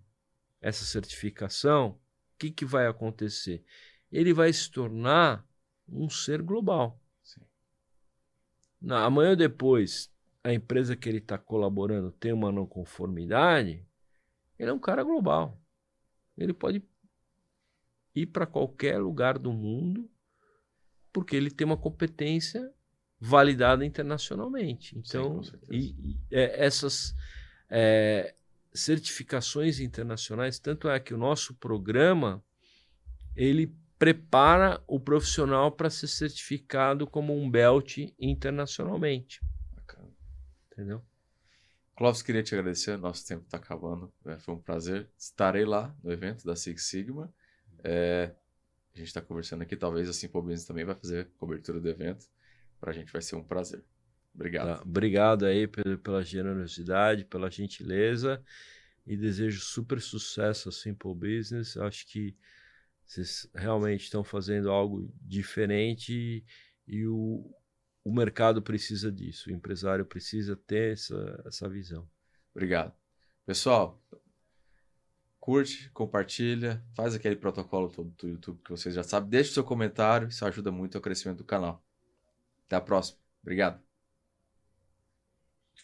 essa certificação, o que vai acontecer? Ele vai se tornar um ser global. Sim. Amanhã ou depois, a empresa que ele está colaborando tem uma não conformidade, ele é um cara global. Ele pode ir para qualquer lugar do mundo porque ele tem uma competência validada internacionalmente. Então, essas certificações internacionais, tanto é que o nosso programa ele prepara o profissional para ser certificado como um belt internacionalmente. Bacana. Entendeu? Clóvis, queria te agradecer, nosso tempo está acabando, foi um prazer. Estarei lá no evento da Six Sigma. A gente está conversando aqui, talvez a Simple Business também vai fazer cobertura do evento. Para a gente vai ser um prazer. Obrigado. Tá, obrigado aí pela generosidade, pela gentileza e desejo super sucesso a Simple Business. Acho que vocês realmente estão fazendo algo diferente e o mercado precisa disso, o empresário precisa ter essa visão. Obrigado. Pessoal, curte, compartilha, faz aquele protocolo todo do YouTube que vocês já sabem. Deixe seu comentário, isso ajuda muito ao crescimento do canal. Até a próxima. Obrigado.